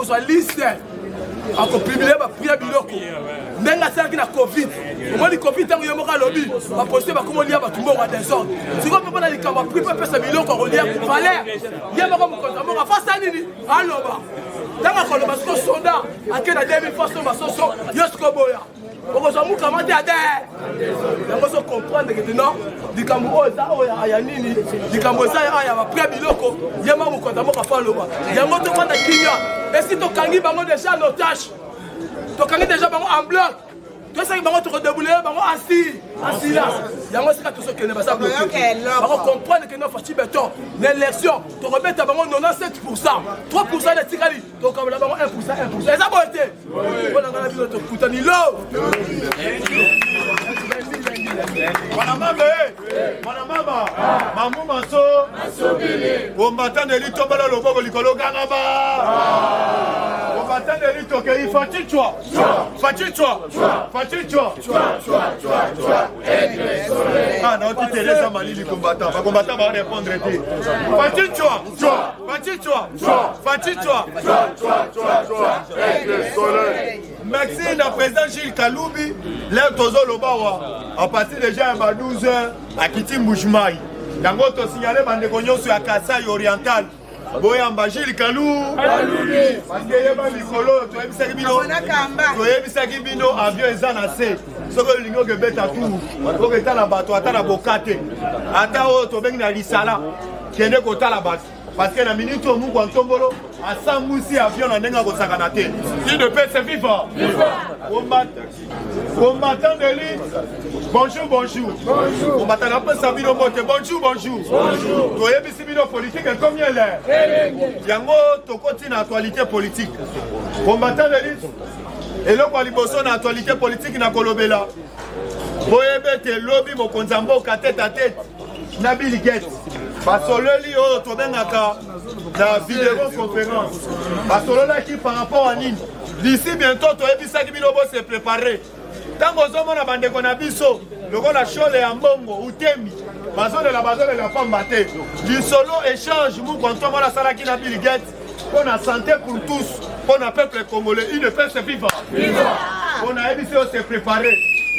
akozwa liste akopublie bapria biloko ndenge asalaki na covid omoni covid ntango ye moko alobi bapolisier bakomolia bato mbongo ya désordre sikoyo mpe mpona likambo apri mpe apesa biloko akolia valere ye moko mokonzi moko afasa nini aloba ntango akoloba siko sonda ake na 2000 fois so basoso yo siko boya okozwa mukama te ade yango so comprendre ke non likambo oyo eza oyo aya nini likambo eza aya bapria biloko ye moko mokonzi moko afa aloba yango tofanda kinya esi tokangi bango déjà en otage tokangi déjà bango en bloc tosaki bango tokodeboule bango en silence yango esika tosokende baza bloqué bango comprendre ke no faci beton na élection tokobeta bango 97%, 3% na tikali tokabela bango 1%. eza boye te mpona ngana bino tokutani lo Mwana mama, mamu maso, combattant de l'île tombala le bogo likolo ganaba. Combattant de l'île toke fatitwa. Ah non, tu te laisses à Mali les combattants. Les combattants vont répondre. Fatitwa. Merci le président Gilles Kaloubi, l'air tozo lobawa. À partir déjà à 12h à Kiti Mouchmaï. Yango to signalé bande konyo sur Kasaï oriental. Boyamba Gilles Kalou. Parce que yeba mikolo to ebisa kibino. To ebisa kibino avion ezana se. Soko lingo ke beta tout. Ko ke tala bato atala bokate. Ata o to bengi na lisala. Kende ko tala bato. Parce que la minute où nous avons tombolo, à 100 moussi avion en denga kosakanate. Il ne peut se vivre. Combattant de l'île. Bonjour. Combattant un peu Sabino Mote. Bonjour. Toye bisibino politique combien l'air? Yango to continue actualité politique. Combattant de l'île. Et là quoi liboso na actualité politique na kolobela. Boye bete lobby mo konzambo ka tête à tête. Nabil Gates. Parce que le Tobengaka, la vidéoconférence, parce que qui par rapport à Nîmes, d'ici bientôt, tu as vu ça qui se préparer. Tant que nous avons bandé qu'on a biso, le gars la chole et ambongo, ou temi, parce que la base de la femme battée. Du solo échange, nous, quand on a la salle qui n'a Bill Gates, pour la santé pour tous, pour le peuple congolais, il ne peut se vivre. On a évité de se préparer.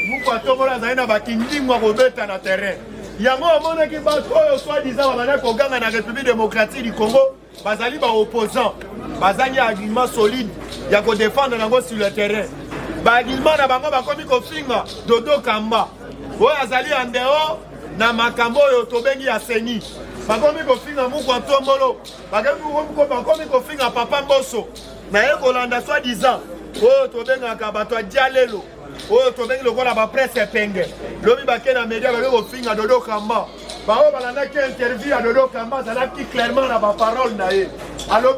Nous, quand on a la bakindi, moi, Robert, dans le terrain. Yango amona ki bato oyo soi-disant babana koganga na République démocratique du Congo bazali ba opposant bazali argument solide ya ko défendre nango sur le terrain ba argument na bango bakomi kofinga Dodo Kamba oyo azali en dehors na makambo oyo tobengi ya seni bakomi kofinga muku ntombolo bakomi kofinga Papa Mboso na ye kolanda soi-disant oyo tobengaka bato ya dialelo. Oh, tu veux le voir la presse épingle. L'homme qui est dans les médias avec le film à Dodo Kamba. Par exemple, on a qui interview à Dodo Kamba, ça a qui clairement la parole. Alors,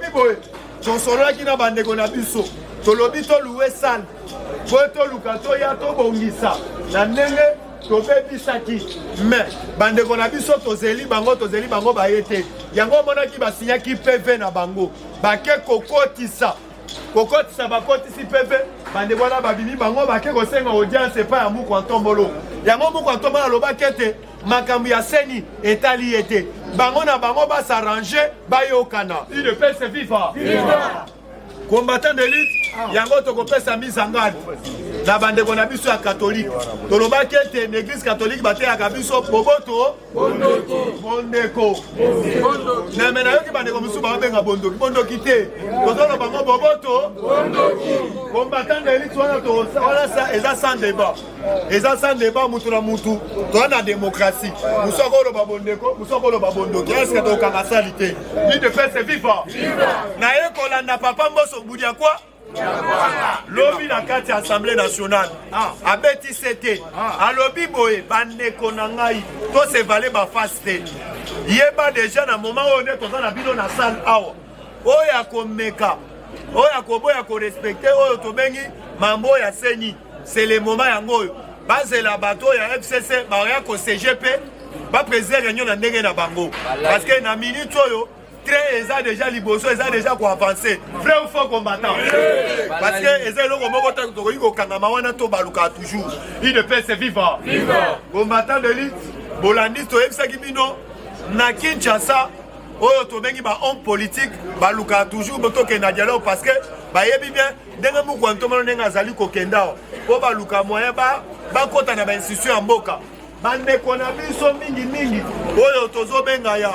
ton solo qui n'a pas de gonabiso. Ton lobby to loué sale. Toi, Lukato ya to bongisa. La nenge, to baby saki. Mais, bande gonabiso to zeli bango ba yete. Yango mona ki ba signa ki PV na bango. Ba ke kokoti sa. Kokoti sa bakoti si PV. Bande voilà babimi bango bake ko senga audience pas ya muko ntombolo. Yango muko ntombolo loba kete makambu ya seni etali ete. Bango na bango ba s'arranger ba yokana. Il ne peut se vivre. Combattant d'élite, yango to ko pesa mise en garde. Na bande ko na biso ya catholique. To loba kete l'église catholique bate ya kabiso boboto bondeko. Na mena yoki bande ko musu ba benga bondoki te. To zo bango boboto bondoki. Combattant d'élite wana ça eza sans débat. Eza sans débat mutu na mutu. To na démocratie. Muso ko lo babondeko, muso ko lo babondoki. Est-ce que to kanga salité? Ni de faire se vivre. Na ye ko landa Papa Mboso budia quoi? Lobby na kati Assemblée nationale. Abeti c'était. A lobby boye bande konangai. To se valé ba faste. Yeba déjà na moment où on est dans la bino na salle awa. Oya komeka. Oya koboya ko respecter oyo to bengi mambo ya seni. C'est le moment yango. Base la bateau ya FCC ba ya ko CGP ba président réunion na ndenge na bango. Parce que na minute oyo très déjà liboso, ils déjà pour avancer. Vrai ou faux combattant? Parce que ils ont toujours. Il ne peut se vivre. Combattant de l'île, Bolandi, to Ebsakibino, na Kinshasa, oh, to bengi ba homme politique, baluka toujours, boto ke na dialogue parce que bayebi bien ndenge mokwantomolo ndenge azali kokenda po baluka moyen bakota na bainstitution ya mboka bandeko na biso mingi oyo tozobenga ya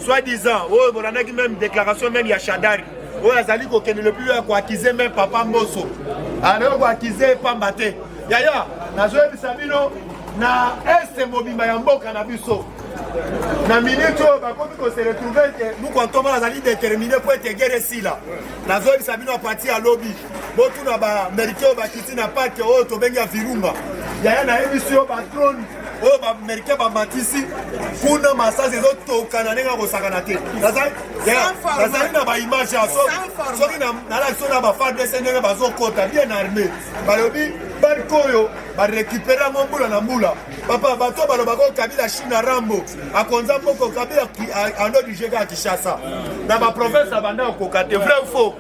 soi-disant oyo bolandaki même déclaration même ya Shadari oyo azali kokende le plus ya koakize même Papa Mboso anayo koakize pamba te yaya nazoyebisa bino na este mobimba ya mboka na biso na minute oyo bakomi kose retrouve ke mokwantomolo azali déterminé po ete guerre esila nazoyebisa bino apati ya lobi botuna baamerikain oyo bakiti na parke oyo tobengi ya Virunga yaya nayebisi oyo batrone oyo baamerikain bamatisi kuna masasi ezotokana ndenge akosakana te nazali na baimage ya soki nalaki so na bafardese ndenge bazokota bien armé balobi barke oyo barekipere yango mbula na mbula papa bato balobaka Kabila China Rambo akonza mboko Kabila ando dijeka ya Kinshasa na baprovince abanda okoka te vrai ou faux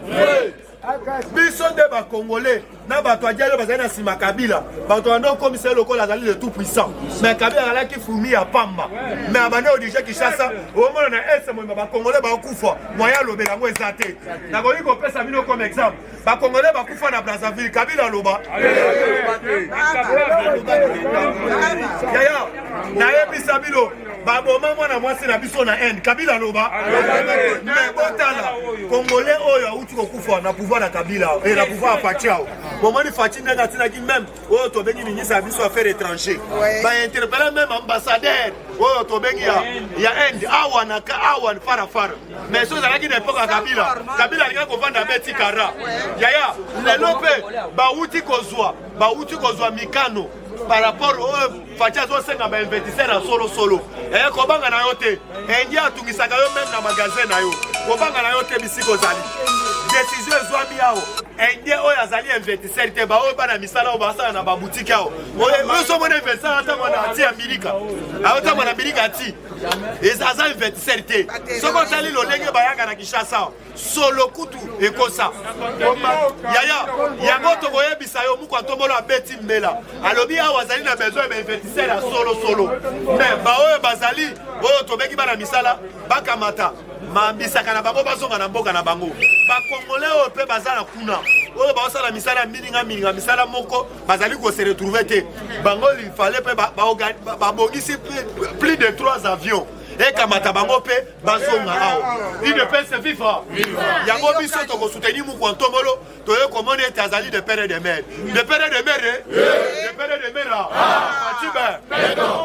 biso nde bakongolais na bato adialo bazali na nsima Kabila bato banda okomisa lokola azali le tout puissant mais Kabila azalaki fourmi ya pamba mais abanda odirige Kinshasa omona na ese moyemba bakongolais bakufa moyen alobela yango eza te nakoki kopesa bino comme exemple bakongolais bakufa na Brazzaville Kabila aloba yaya nayebisa bino baboma mwana mwasi na biso na ende Kabila aloba mais botala congolais oyo auti kokufa na pouvoir na Kabila et na pouvoir Fachi ao bomoni Fachi ndenge atinaki même oyo tobengi ministre ya biso affaires étrangères bainterpelle même ambassadeur oyo tobengi ya ende awan farafara mais so ezalaki na epoka Kabila alinga kovanda beti kara yaya lelo mpe bauti kozwa mikano par rapport au Fachi azosenga bainvestisseur na solo kobanga na yo te engi atungisaka yo même na magasin na yo kobanga na yo te bisika ozali décision ezwami yao engi oyo azali investisseur te baoyo bana misala oyo basala na baboutique yao oyo somona investisseur atamona ati ya milika aotamona na milika ati aza investisseur te soko otali lolenge bayanga na Kinshasa solo kutu ekosa yaya yango tokoyebisa yo mokwantomolo abeti mbela alobi awa azali na besoin ya bainvestisseur ya solo mais baoyo bazali oyo tobengi bana misala bakamata mambisaka na bango bazonga na mboka na bango bakongolais oyo mpe baza na kuna oyo baosala misala mininga misala moko bazali kose retrouve te bango lifale mpe babongisi plus de 3 avions ekamata bango mpe bazonga awa une pese viva yango biso tokosoutenir mokwantomolo toye komona ete azali de pere de mer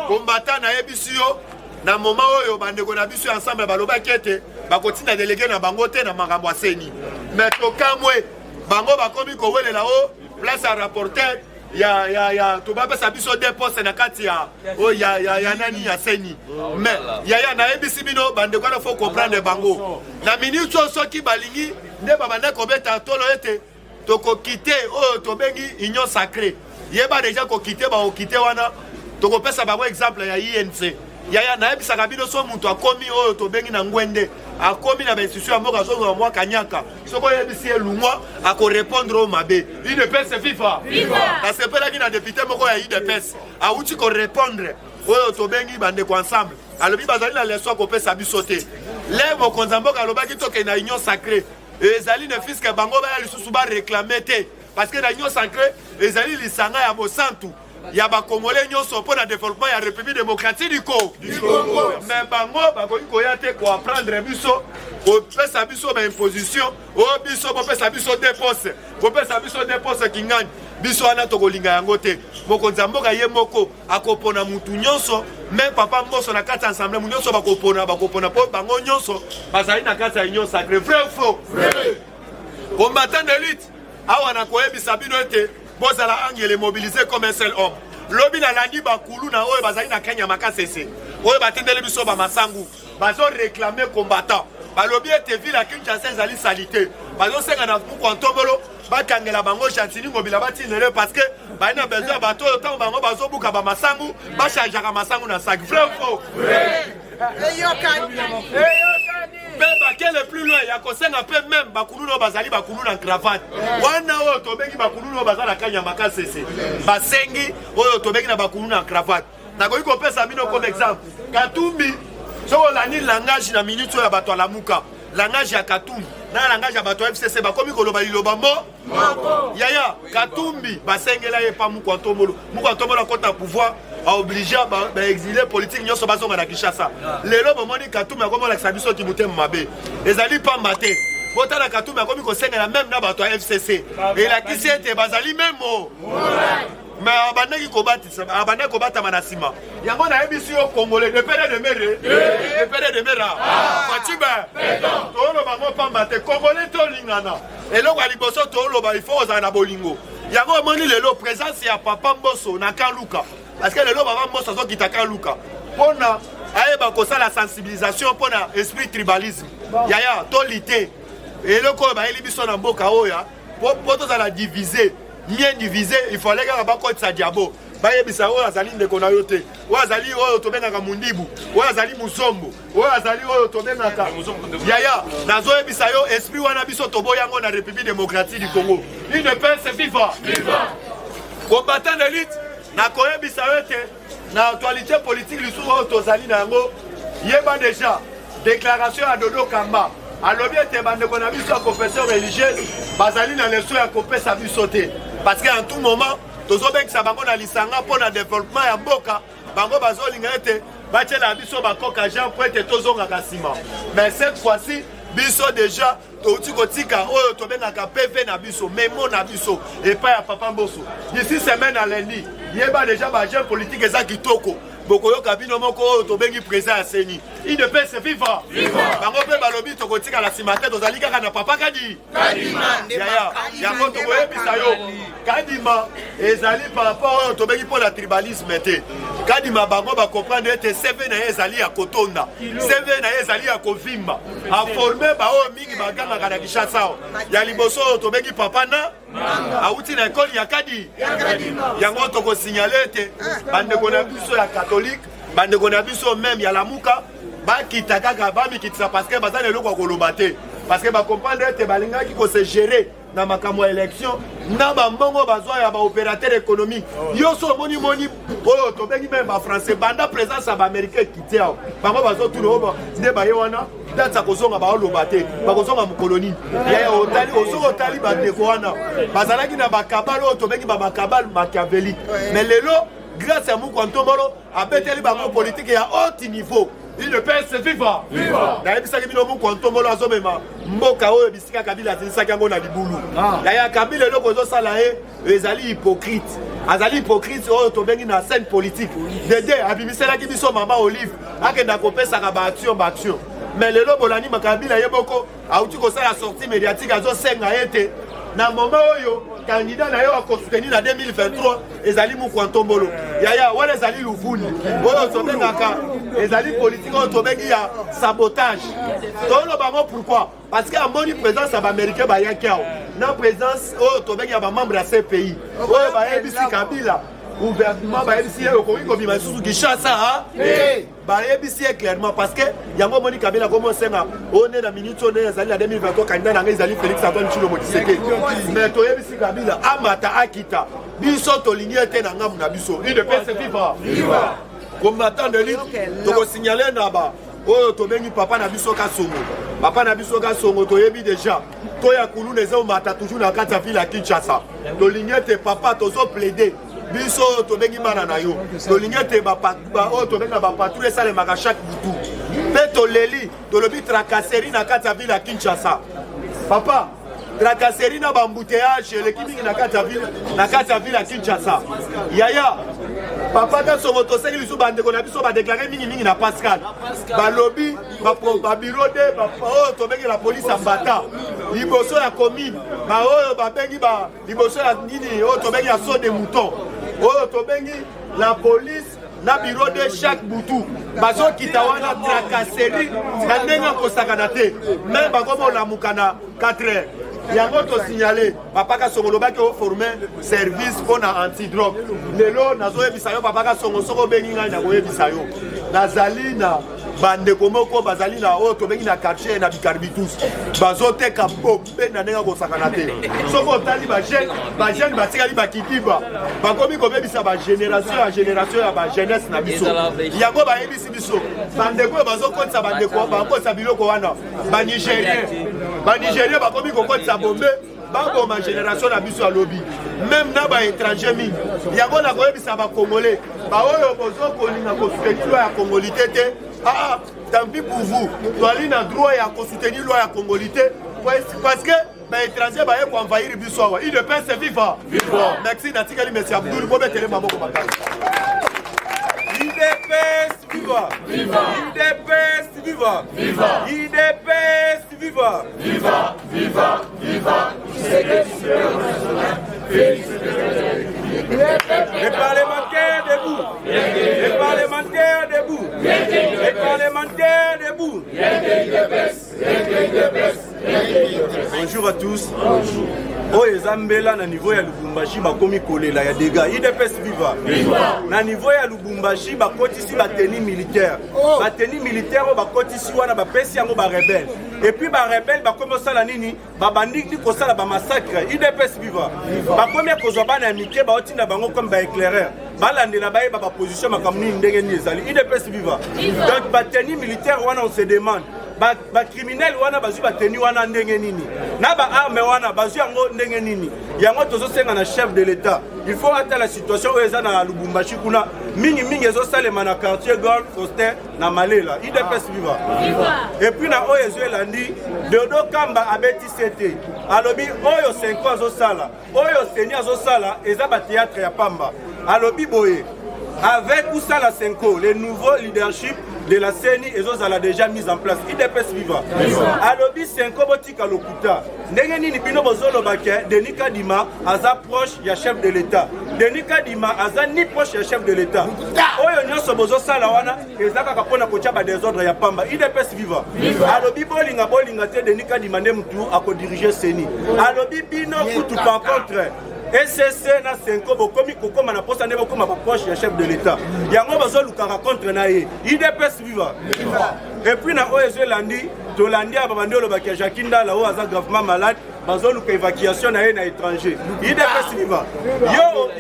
kombata nayebisi yo na moma oyo bandeko na biso ensemble balobaki ete bakotinda delege na bango te na makambo aseni mais tokamwe bango bakomi kowelela o place ya rapporteur ya tobapesa biso de poste na kati ya nani ya seni mais yaya nayebisi bino bandeko wana faut comprendre bango na minute oyo soki balingi nde babanda kobeta tolo ete tokokite oyo tobengi union sacrée yeba deja kokite bakokite wana tokopesa bango exemple ya INC yaya nayebisaka bino so mutu akomi oyo tobengi na ngwende akomi na bainstitution ya mboka azonga mwa kanyaka soko oyebisi elungwa akorépondre oyo mabe UDPS viva nasepelaki na député moko ya UDPS awuti korépondre oyo tobengi bandeko ensemble alobi bazali na leso akopesa biso te le mokonzi ya mboka alobaki tokende na union sacrée ezali ne fiske bango baya lisusu baréclame te parce que na union sacrée ezali lisanga ya bosantu ya bakongolais nyonso mpo na développement ya république démocratique du Congo mais bango bakoki koya te koapprendre biso kopesa biso baimposition oyo biso bopesa biso de poste kingani biso wana tokolinga yango te mokonzi ya mboka ye moko akopona mutu nyonso même Papa Mboso na kati ya ensemble mu nyonso bakopona mpo bango nyonso bazali na kati ya union sacrée vrai ou faux combattant de lutte awa na koyebisa bino ete bozala angele mobilisé comme un seul homme lobi na landi bakulu na oyo bazali na Kenya makasese oyo batendeli biso bamasangu bazo réclamer combattant balobi ete ville ya Kinshasa ezali salite bazosenga na mokwantomolo bakangela bango Chantini Ngobila batinele parce que baina besoin bato oyo ntango bango bazobuka bamasangu bachangeaka masangu na sac vrai ou faux le plus loin ya kosenga pe même bakulu no bazali bakulu na cravate wana oyo tobengi bakulu no bazala kanya makasese basengi oyo tobengi na bakulu na cravate nakoki kopesa bino comme exemple Katumbi soko lani langage na minute oyo bato alamuka langage ya Katumbi na langage ya bato FCC bakomi koloba liloba mo yaya Katumbi basengela ye pa Mukwantombolo kota pouvoir a obligé ba exiler politique nyonso bazonga na Kinshasa lelo bomoni Katumbi akomola kisabiso ki mutema mabe ezali pamba te botala Katumbi akomi kosengela même na bato FCC et la kisete bazali même mais abandaki kobata manasima yango na ebisi yo congolais de pere de mere fatiba tolo bango pamba te congolais to lingana eloko liboso tolo ba il faut ozala na bolingo yango moni lelo présence ya papa Mboso na Kanluka parce que lelo papa Mboso zo kita Kanluka pona ayeba kosala sensibilisation pona esprit tribalisme yaya to lité eloko ba elibiso na mboka oya po tozala diviser bien divisé, il fallait que la sa diabo. Baye bisa o azali ndeko na yote. O azali o tobengaka mundibu. O azali musombo. O azali o tobengaka yaya. Nazo bisa yo esprit wana biso tobo yango na République démocratique du Congo. Il ne peut se vivre. Combattant d'élite na koye bisa yote na actualité politique lisu o tozali na yango. Yeba déjà déclaration à Dodo Kamba. Alors bien te bande qu'on a vu sur confession religieuse, bazali na leso ya kopesa biso te. Parce qu'en tout moment, tozobengisa bango na lisanga pour le développement ya mboka, bango bazolinga ete batela biso bakoka Jean pour ete tozonga kasima. Mais cette fois-ci, biso déjà touti kotika oyo tobengaka PV na biso, memo na biso et pas ya papa Mboso. D'ici semaine à lundi, yeba déjà ba jeune politique eza kitoko. Bokoyo kabino moko oyo tobengi président ya Seni. Il ne peut se vivre. Bango pe balobi tokotika la simate tozali kaka na papa kadi. Kadima. Yango tokoye bisayo. Kadima ezali par rapport oyo tobengi pour la tribalisme te. Kadima bango ba comprendre ete CV na ezali ya kotonda. CV na ezali ya kovimba. A former ba oyo mingi baganga kana Kinshasa. Ya liboso oyo tobengi papa na auti na école ya kadi. Yango toko signaler ete bande kona biso ya catholique, bande kona biso même ya lamuka ba kitaka ba mi kitsa parce que bazana eloko koloba te parce que ba comprendre ete balinga ki ko se gérer na makambo élection na ba mbongo bazwa ya ba opérateur économique yo so moni oyo to bengi même ba français banda présence ba américain kitia bango bazo tout le ba ne ba yewana data kozonga ba loba te ba kozonga mu colonie ya otali otali ba dekoana bazalaki na ba kabalo to bengi ba makabal machiavélique mais lelo grâce à Mukwantombolo a beteli bango politique à haut niveau. Il ne peut se vivre. Na ebisa kibino Mukwantombolo azomema mboka oyo bisika Kabila zinsaka ngo na libulu. Ya Kabila loko zo sala ezali hypocrite. Azali hypocrite oyo to bengi na scène politique. Dede abimisela kibiso mama Olive akenda kopesa ka ba action. Mais lelo bolani makabila yeboko auti ko sala sortie médiatique azo senga ete na moment oyo candidat na yo a soutenir na 2023 ezali Mukwantombolo yaya wala ezali luvuni oyo tobengaka ezali politique oyo tobengi ya sabotage tolo bango pourquoi parce que amoni présence ya baaméricain bayaki awo na présence oyo tobengi ya bamembre ya CPI oyo bayebisi Kabila ouvertement bayebisi ye okoki kobima lisusu Kinshasa bayebisi ye clairement parce que yango moni Kabila komosenga one na minute one ezali na 2023 candidat na ngai ezali Félix Antoine Tshilombo Tshisekedi mais toyebisi Kabila amata akita biso tolingi ete na ngamu na biso il ne peut se vivre combattant de lutte toko signaler na ba oyo tobengi papa na biso Kasongo toyebi déjà toya kulu nezo mata toujours na kati ya ville ya Kinshasa tolingi ete papa tozo plaider biso tobengi bana na yo tolingi ete oyo tobengi na bapatrouille esalemaka chaque butu mpe toleli tolobi tracasserie na kati ya ville ya Kinshasa papa tracasserie na bambouteillage eleki mingi na kati ya ville ya Kinshasa yaya papa Kasongo tosengi lisu bandeko na biso badeklare mingi na Pascal balobi babiro de oyo tobengi la police ya mbata liboso ya commune baoyo babengi liboso ya nini oyo tobengi ya saut de mouton oyo tobengi la police na bureau de chaque butu bazokita wana tracasserie na ndenge akosakana te me bango bolamuka na 4 heures yango tosignale papa Kasongo lobaki oforme service mpona antidrogue lelo nazoyebisa yo papa Kasongo soko obengi ngai nakoyebisa yo nazali na bande komoko bazali na oto bengi na quartier na bicarbitus bazoteka bombe na ndenge kosakana te soko otali bagene batikali bakitiba bakomi kobebisa bagénération ya génération ya bajeunesse na biso yango bayebisi biso bandeko oyo bazokotisa bandeko bakotisa biloko wana banigérien bakomi kokotisa bombe baboma génération na biso ya lobi même na baétranger mingi yango na koyebisa bakongolais baoyo bozokolinga kosoutenir loi ya congolité te tant pis pour vous toali na droit ya kosoutenir loi ya congolité parce que baétranger baye koenvahir biso awa UDPS viva merci natikali merci Abdoul bobetele maboko makasi UDPS viva UDPS viva UDPS viva viva viva viva les parlementaires debout. Les parlementaires debout. Les parlementaires debout. Bonjour à tous. Oh, Zambela na niveau ya Lubumbashi bakomi kolela ya dégâts. UDPS viva. Na niveau ya Lubumbashi bakotisi ba tenue militaire. Ba tenue militaire bakotisi wana ba pesi yango ba rebelle. Et puis ba rebelle bakomi osala nini? Ba bandiki kosala ba massacre. UDPS viva. Bakomi kozwa bana mike ba otinda bango comme ba éclaireur. Balandela baye ba position makamni ndenge ni ezali. UDPS viva. Donc ba tenue militaire wana on se demande ba criminel wana bazu ba tenue wana ndenge nini na ba arme wana bazu yango ndenge nini yango tozo senga na chef de l'état il faut attendre la situation où eza na Lubumbashi kuna mingi ezo salema na quartier Golf Foster na Malela UDPS viva et puis na oyo elandi Dodo Kamba abeti CT alobi oyo 5 ans zo sala oyo seni azo sala eza ba théâtre ya pamba alobi boye avec ou ça la 5 ans le nouveau leadership de la CENI et autres a déjà mis en place. UDPS viva. Alobi 5 botika lokuta. Ndenge nini bino bozolo bake Denis Kadima aza proche ya chef de l'état. Denis Kadima aza ni proche ya chef de l'état. Oyo nyonso bozo sala wana ezaka kapona kocha ba désordre ya pamba. UDPS viva. Alobi bolinga te Denis Kadima nde mutu ako diriger CENI. Alobi bino kutu par contre SSC na 5 bokomi kokoma na posa ndebo koma proche ya chef de l'état. Yango bazo lukaka contre na ye. UDPS viva. Et puis na OSE landi to landi abandolo bakia Jakinda la o aza gravement malade bazo luka évacuation na ye na étranger. UDPS viva.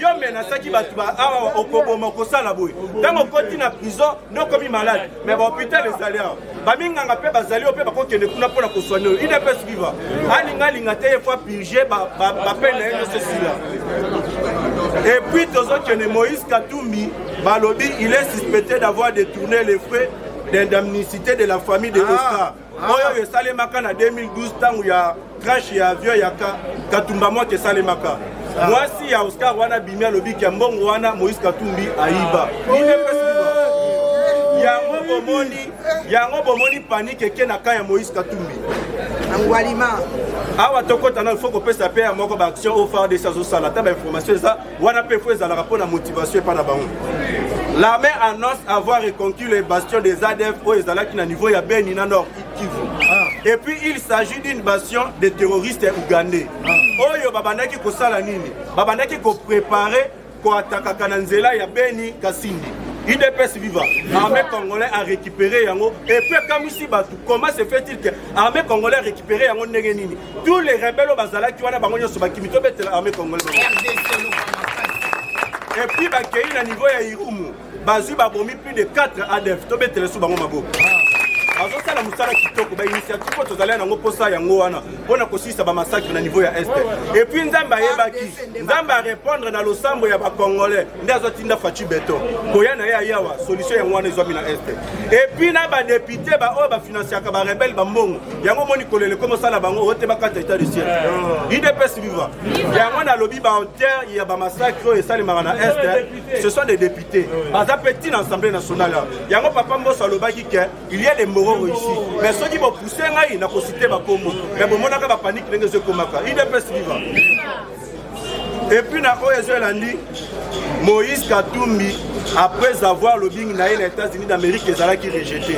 Yo menasaki batu ba awa okoboma kosala boy. Tango koti na prison no komi malade mais ba hôpital ezali awa. Ba minganga pe bazali ope bakokende kuna pona koswanyo. UDPS viva. Alinga te fois purger ba peine na ceci là. Et puis Moïse Katumbi Balobi, il est suspecté d'avoir détourné les frais d'indemnité de la famille de Oscar. Oyo Salemaka en 2012 tant où il y a crash et avion il y a Katumba moi que Salemaka. Moi si il y a Oscar wana bimia lobi ki mbongo wana Moïse Katumbi aiba. Yango bomoni panique ke na kaya Moïse Katumbi. Angwalima. Awa tokota na il faut que pesa paix à moko ba action au phare de sa sala ta ba information ça wana pe faut ezala rapport na motivation pa na bango. L'armée annonce avoir reconquis les bastions des ADF au ezala qui na niveau ya Beni na nord Kivu. Et puis il s'agit d'une bastion de terroristes ougandais. Oyo babandaki ko sala nini? Babandaki ko préparer ko attaquer kananzela ya Beni Kasindi. UDPS viva. L'armée congolaise a récupéré Yango. Et puis, comme ici, comment se fait-il que l'armée congolaise a récupéré Yango Negenini? Tous les rebelles au Bazala qui ont l'armée congolaise. Et puis, il y a un niveau à Irumu. Bazu a promis plus de 4 ADF. Tout le monde a mabo. Alors ça la musala kitoko ba initiative pour tozala na ngoposa yango wana pona kosisa ba massacre na niveau ya est. Et puis Nzamba yebaki Nzamba répondre na losambo ya ba congolais ndazo tinda fachi beto koya na ya yawa solution ya wana ezwa mina est. Et puis na ba député ba o ba financer ka ba rebelle ba mbongo yango moni kolele comme ça la bango ote ba kata état de siège. UDPS viva. Yango na lobby ba hauteur ya ba massacre et ça les marana est. Ce sont des députés. Baza petit dans l'Assemblée nationale. Yango papa mboso lobaki que il y a les ici. Mais ceux qui vont pousser, ils n'ont pas cité ma combo. Mais bon, on a pas panique, les gens comme ça. Il est pas vivant. Et puis, na Moïse Katumbi, après avoir lobbying dans les États-Unis d'Amérique, ils ont rejeté.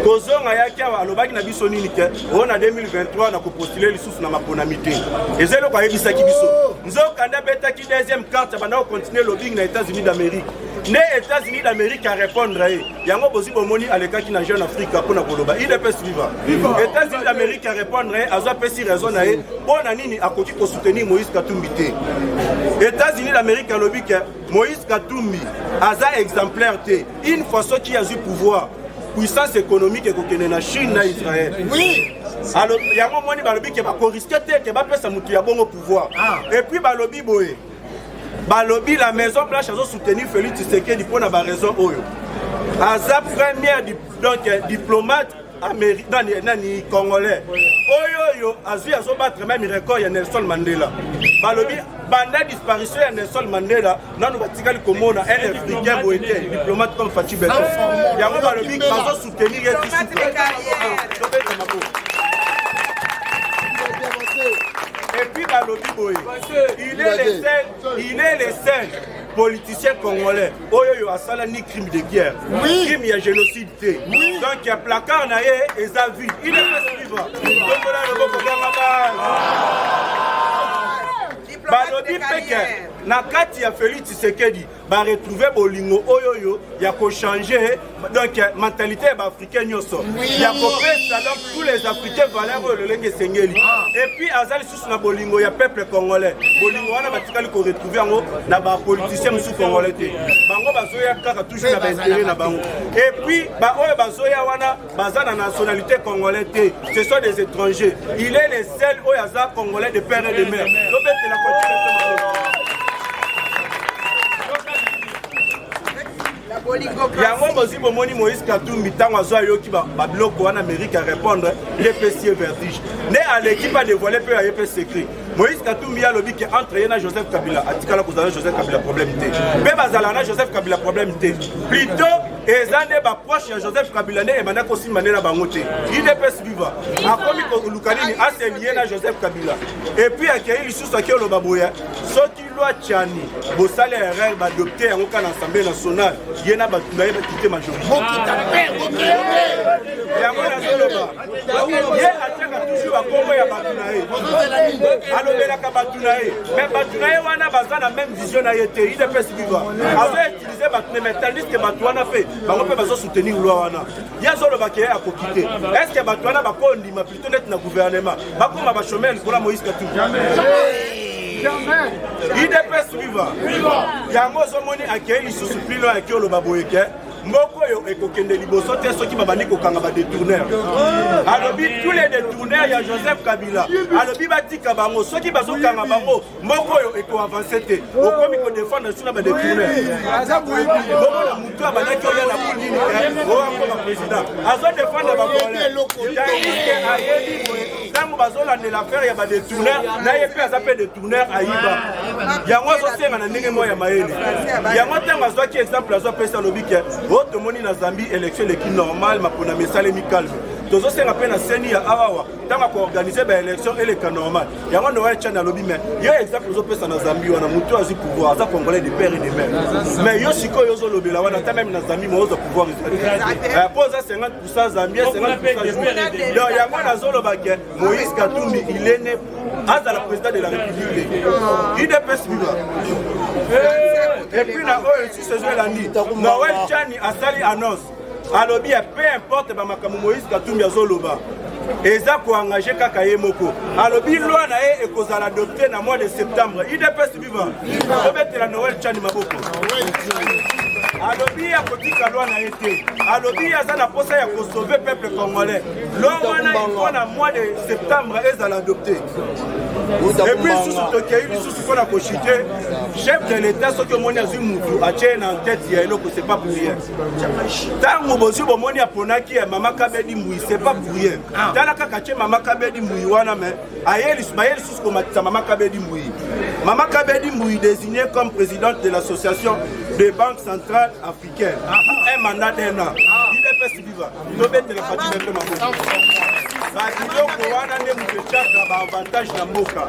Kozon ayaki a lobaki na biso nini ke on a 2023 na ko postuler lisusu na maponamité. Ezelo kwa yebisa ki biso. Nzo kanda beta ki deuxième carte bana continuer lobbying na États-Unis d'Amérique. les États-Unis d'Amérique à répondre à eux. Yango bozi bomoni à l'écart qui n'a jeune Afrique pour na koloba. Il est pas suivant. États-Unis d'Amérique à répondre à eux, azo pesi raison à eux. Bon nini a côté pour soutenir Moïse Katumbi. États-Unis d'Amérique à lobby que Moïse Katumbi aza exemplaire té. Une fois ce qui a eu pouvoir, puissance économique et qu'on na Chine na Israël. Oui. Alors il y a un moment où balobi que ba ko risquer té que ba pesa mutu ya bon pouvoir. Et puis balobi boye. Balobi la Maison Blanche a soutenu Félix Tshisekedi pour la raison oyo. Aza première diplomate américain congolais. Oyo azu azo battre même record ya Nelson Mandela. Balobi banda disparition ya Nelson Mandela nanu batikali komona un africain boité diplomate comme Fatou Beto. Yango balobi azo soutenir et et puis balobi boye. Il est le seul politicien congolais. Oyo asala ni crime de guerre. Oui. Crime ya génocide. Oui. Donc il y a placard na ye et ça vide. Il est pas suivant. Balobi peke na kati ya Félix Tshisekedi ba retrouver bolingo oyoyo ya ko changer donc mentalité ba africaine nyoso ya ko pesa donc tous les africains valeurs le lenge sengeli et puis azali sous na bolingo ya peuple congolais bolingo wana batikali ko retrouver yango na ba politiciens musu congolais te bango bazoya kaka toujours na ba intérêt na bango et puis ba oyo bazoya wana baza na nationalité congolais te ce sont des étrangers il est le seul oyo aza congolais de père et de mère lobete la yango bozi bomoni Moïse Katumbi tango azo yoki ba biloko en Amérique à répondre les pessiers vertige né à l'équipe a dévoilé peu à EP secret Moïse Katumbi a lobby qui entre yena Joseph Kabila atikala kozala Joseph Kabila problème té be bazala na Joseph Kabila problème té plutôt ezane ba proche ya Joseph Kabila né ebana ko simanela bango té il est pas suivant akomi ko lukanini aselié na Joseph Kabila et puis akei lisusu akelo baboya soki loi tchani bo salaire erreur ba adopter yango kana assemblée nationale yena ba tunaye ba quitter majorité yango na soloba ye ataka toujours akombo ya batunaye alobelaka batunaye mais batunaye wana baza na même vision na ye te il est pas suivant azo utiliser batunaye mais tandis que batu wana fait bango pe bazo soutenir loi wana ya soloba ke akokite est-ce que batu wana bakondima plutôt net na gouvernement bakoma ba chômeur pour la Moïse Katumbi il est pas suivant yango zomoni akei lisusu plilo akei oloba boyeke mboko yo ekokende liboso te soki babandi kokanga ba détourneur alobi tous les détourneurs ya Joseph Kabila alobi batika bango soki bazokanga bango mboko yo eko avancer te okomi ko défendre sur ba détourneur bobo na mutu abandaki oya na polini o akoma président azo défendre ba polé ya ayebi tango bazolanda l'affaire ya ba détourneur na yepe azape détourneur ayiba yango azosenga na ndenge moya mayele yango tango azwaki exemple azo pesa lobi ke votre moni na Zambie élection l'équipe normale mapona mesale mi calme tozo senga pe na seni ya awawa tanga ko organiser ba élection et le cas normal yango no wa chana lobi mais yo exemple zo pesa na Zambie wana mutu azu pouvoir aza congolais de père et de mère mais yo siko yo zo lobela wana ta même na Zambie mo zo pouvoir posa 50% Zambie 50% yo yango na zo lobake Moïse Katumbi il est né à la président de la République il est pas suivant et puis na oyo si ce jour la nuit Noël Chani a sali annonce alobi peu importe ba makamu Moïse Katumbi azoloba eza ko engager kaka ye moko alobi loi na ye ekozala adopté na mois de septembre il est pas suivant obetela Noël Chani maboko alobi ya kotika loi na été alobi aza na posa ya ko sauver peuple congolais loi wana il na mois de septembre ezala adopté et puis sous tokei sous pour la cochiter chef de l'état ce que moni azu mutu a tient en tête ya eloko c'est pas pour rien tango bozu bomoni aponaki ya mama Kabedi Mouyi c'est pas pour rien tala kaka tche mama Kabedi Mouyi wana mais ayeli sous ko matisa mama Kabedi Mouyi désigné comme présidente de l'association des banques centrales africaines un mandat d'un an il est pas suivant tobete la fatine de maboko badiloko wana nde mutu etiaka ba avantage na mboka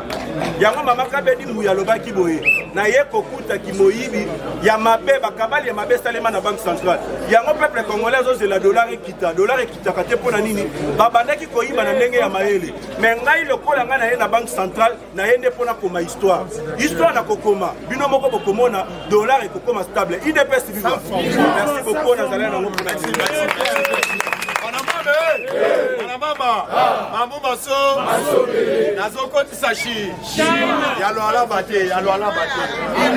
yango mama Kabedi Mouyi alobaki boye na ye kokuta ki moyibi ya mabe bakabali ya mabe salema na banque centrale yango peuple congolais ozozela dollar ekitaka te mpona nini babandaki koyiba na ndenge ya mayele me ngai lokola ngai na ye na banque centrale na ye nde mpona koma histoire na kokoma bino moko bokomona dollar ekokoma stable idps viva merci beaucoup nazalaki nango mpona mama mambo maso nazokotisa shi yalwala bate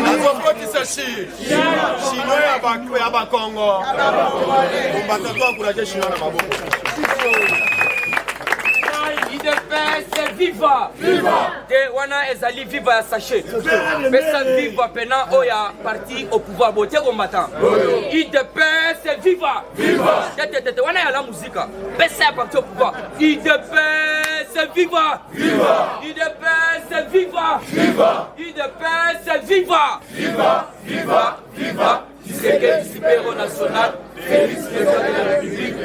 nazokotisa shi shino ya bakongo ombata to encourager shino na maboko IDPS viva! Viva! De wana ezali viva ya sachet. Pesa viva pena oya parti au pouvoir bote combattant. IDPS viva! Viva! Tete wana ya la musique. Pesa ya parti au pouvoir. IDPS viva! Viva! IDPS viva! Viva! IDPS viva! Viva! Viva! Viva! C'est le national. Félix président de la République.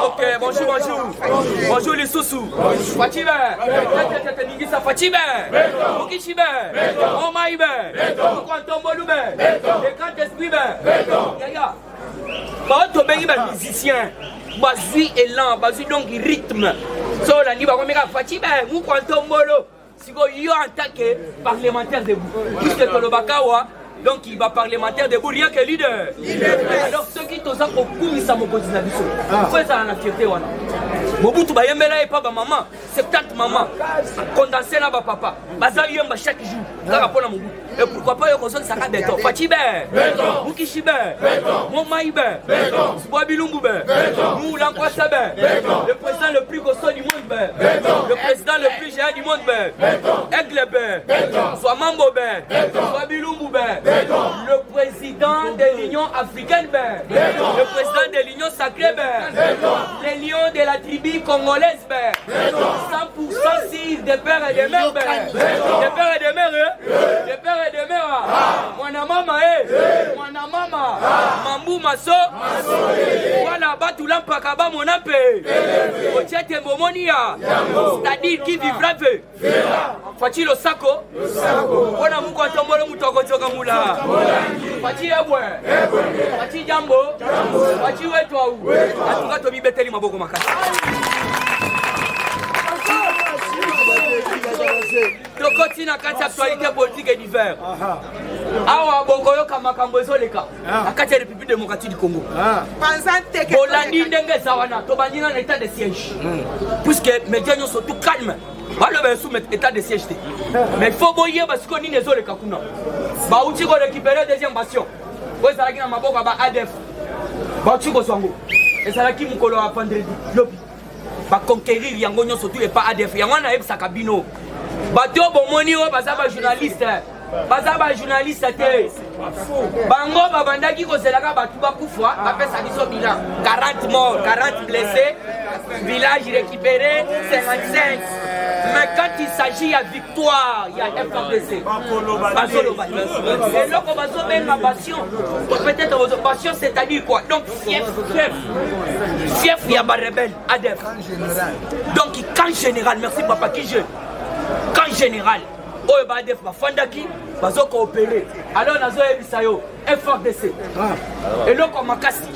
Ok, bonjour les sous-sous. Fatime, Ningisa Fatime, Mokishibe, Omaïbe, Kwantombolume, les grands esprits, Yaya. Par contre, il y a des musiciens. Bazui élan, bazui donc rythme. So la niba komeka Fatime, Mukwantombolo. Si vous y en tant que parlementaire de vous, puisque le Bakawa. Donc il va parlementaire de rien que leader. Alors ceux qui t'osent au coup, ils sont beaucoup de pourquoi ça en a fierté wana? Mobutu bayembela et pas maman, 70 maman, condensé là papa. Bazali yemba chaque jour. Kaka pona Mobutu. Et pourquoi pas yo kozo saka beto. Fatibe, Mukishibe, Momaïbe, Swabilumbu, nous l'enquasabe, le président le plus costaud du monde, le président le plus géant du monde, Aiglebe, Swamambobe, Swabilumbu, le président de l'Union africaine, le président de l'Union sacrée, les lions de la tribu congolaise, 100% sire des pères et des mères, des pères et des mères, des pères et des mères, mwana mama, mambu maso, voilà batula mpakaba monape, ochete momonia, c'est-à-dire qui vivra peu. Fati lo sako, wana muko atombolo mutoko joka mula. Fati ebwe, Fati jambo, Fati wetwa u. Atuka to bibeteli maboko makasi. Tokoti na kati actualité politique et d'hiver. Awa bongoyo kama kambozo leka. Akati ya République démocratique du Congo. Bolandi ndenge zawana to bandina na état de siège. Puisque médias sont tout calmes. Balo ba sous état de siège. Mais il faut boyer parce qu'on ni nezo leka kuna. Ba uti ko récupérer deuxième bastion. Ko ezalaki na maboko ba ADF. Ba uti ko swango. Ezalaki mukolo wa vendredi lobi. Ba conquérir yango nyonso tout et pas ADF. Yango na yebisa kabino. Bato bomoni o bazaba journaliste. Bazaba journaliste te. Bango babandaki kozelaka batu bakufa apesa biso bilan 40 morts, 40 blessés, village récupéré 55. Mais quand il s'agit de victoire, il y a FARDC. Et donc on va sauver ma passion. Peut-être votre passion, c'est-à-dire quoi? Donc fief, il y a ma rebelle, ADF. Donc camp général, merci papa qui je. Camp général. Oyo ba def ba fandaki bazo coopérer alors nazo yebisa yo FARDC et loko makasi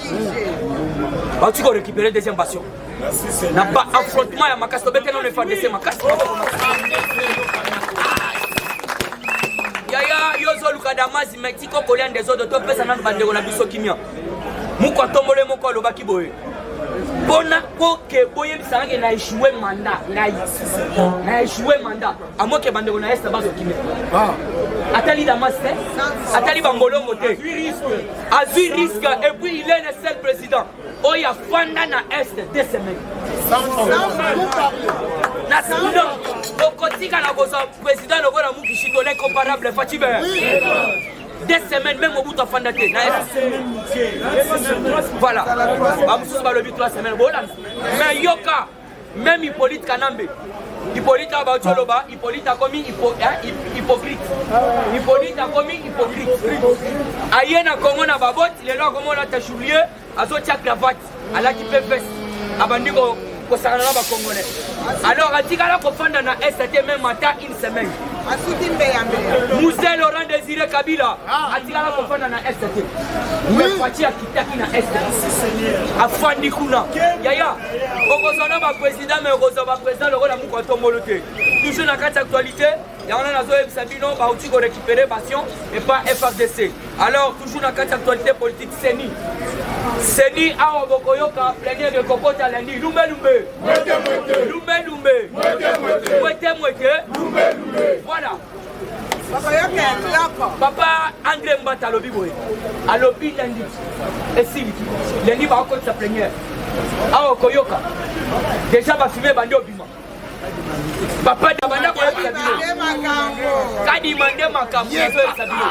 ba tu ko récupérer deuxième passion n'a pas affrontement ya makasi to bete non FARDC makasi yaya yozo lukadamazi metiko kolia des autres to pesa na bandeko na biso kimia muko tombole moko lobaki boye Bona que boye bisange na échoué mandat na échoué mandat à moins que bandeko na est bazo kimé atali damaste atali bangolongo te azui risque et puis il est le seul président oya fanda na est 2 semaines na sinon okotika na kosa président lokola Mukishito l'incomparable Fatibe 2 semaines même au bout de fanda te na voilà bamususu balobi 3 semaines bola mais yoka même Hippolyte Kanambe Hippolyte a battu l'oba, Hippolyte a commis hypocrite. Hippolyte a commis hypocrite. Aïe na Congo na babot, les gens comme on a tachoulié, a sorti à cravate, à la qui fait veste, à bandiko kosangana na bacongolais. Alors atikala kofanda na ST même ata une semaine. Moussé Laurent Désiré Kabila atikala kofanda na ST. Mais Fati akitaki na ST. Afandi kuna. Yaya. Okozona ba président mais okozona ba président le rôle amuko tombolote. Toujours na carte actualité, il y en a nazo Sabino ba outi ko récupérer Bastion et pas FRDC. Alors toujours na carte actualité politique Seni. Seni a Bokoyoka plénière de Kokota lundi. Lumbe. Voilà. Papa André Mbata alobi boye. Alobi lundi. Et si lundi ba ko sa plénière. A Okoyoka. Déjà va fumer bandi obima. Papa Dabanda ko Kadimande makambo Sabino.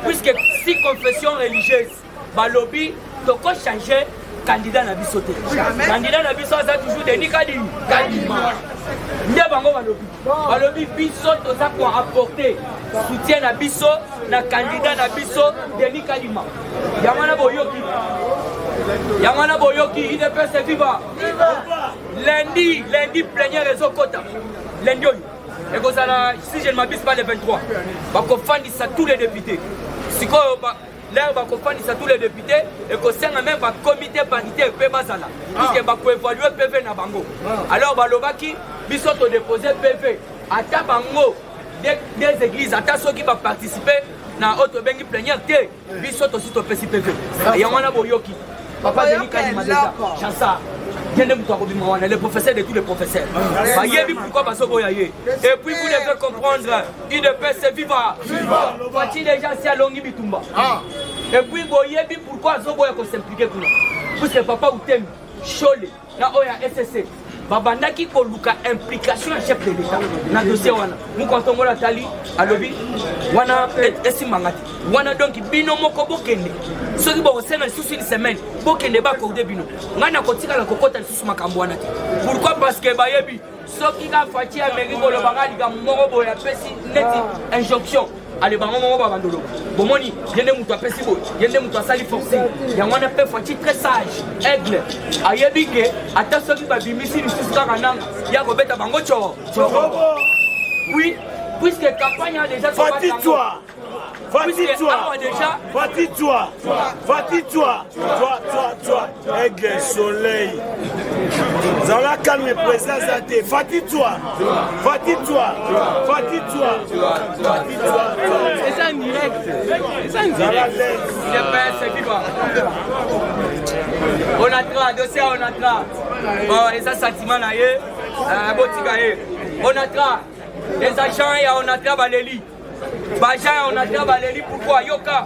Puisque si confession religieuse balobi toko changer candidat na biso te. Candidat na biso ça toujours Denis Kadima. Nde bango balobi biso toza ko apporter soutien na biso na candidat na biso Denis Kadima. Yamana boyoki IDPS viva. Lundi plénière réseau Kota. Lundi et comme ça si je ne m'abuse pas le 23. Bakofandisa tous les députés. Siko l'air bakofandisa tous les députés et que c'est même un comité paritaire pe bazala. Puisque bako évaluer PV na bango. Alors balobaki biso to déposer PV ata bango des églises ata ceux qui va participer na autre bengi plénière té biso to sito pesi PV. Yamana boyoki. Papa Denis Kadima déjà. Chansa. Les professeurs de tous les professeurs. Pourquoi et puis vous devez comprendre, IDPS viva. Voici déjà si à Longi Bitumba. Et puis pourquoi Zoboya s'impliquer pour nous. Parce que papa Outem, Chole, na Oya SSC. Babandaki ko luka implication chef de l'État na dossier wana mukontongo la tali alobi wana esimangati wana donc bino moko bokende soki bo sena susu une semaine bokende ba ko de bino ngana kotika la kokota susu makambo wana te pourquoi parce que bayebi soki ka fati ameri ko lo bagali ga moko bo ya pesi neti injonction ale bango moko babandolo bomoni yende mutu apesi bo yende mutu asali forcing ya wana pe fati très sage aigle ayebi ke ata soki babimisi lisusu kaka nanga ya kobeta bango choro oui puisque campagne a déjà Fati-toi, aigle soleil. Dans la calme présence à tes Fati-toi. C'est ça direct. On a dossier bon et ça sentiment là on a les agents et on a Valérie. On a Valérie pourquoi Yoka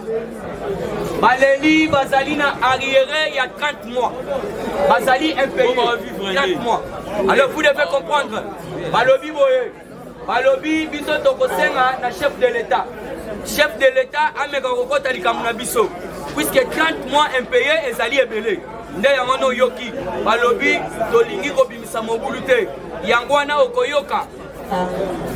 Valérie Bazalina arriéré il y a 30 mois. Bazali impayé 30 mois. Alors vous devez comprendre. Balobi biso tokosenga na chef de l'État. Chef de l'État ameka kokota likamuna biso. Puisque 30 mois impayé ezali ebele. Nde yango yoki balobi tolingi kobimisa mobulu te. Yango wana okoyoka.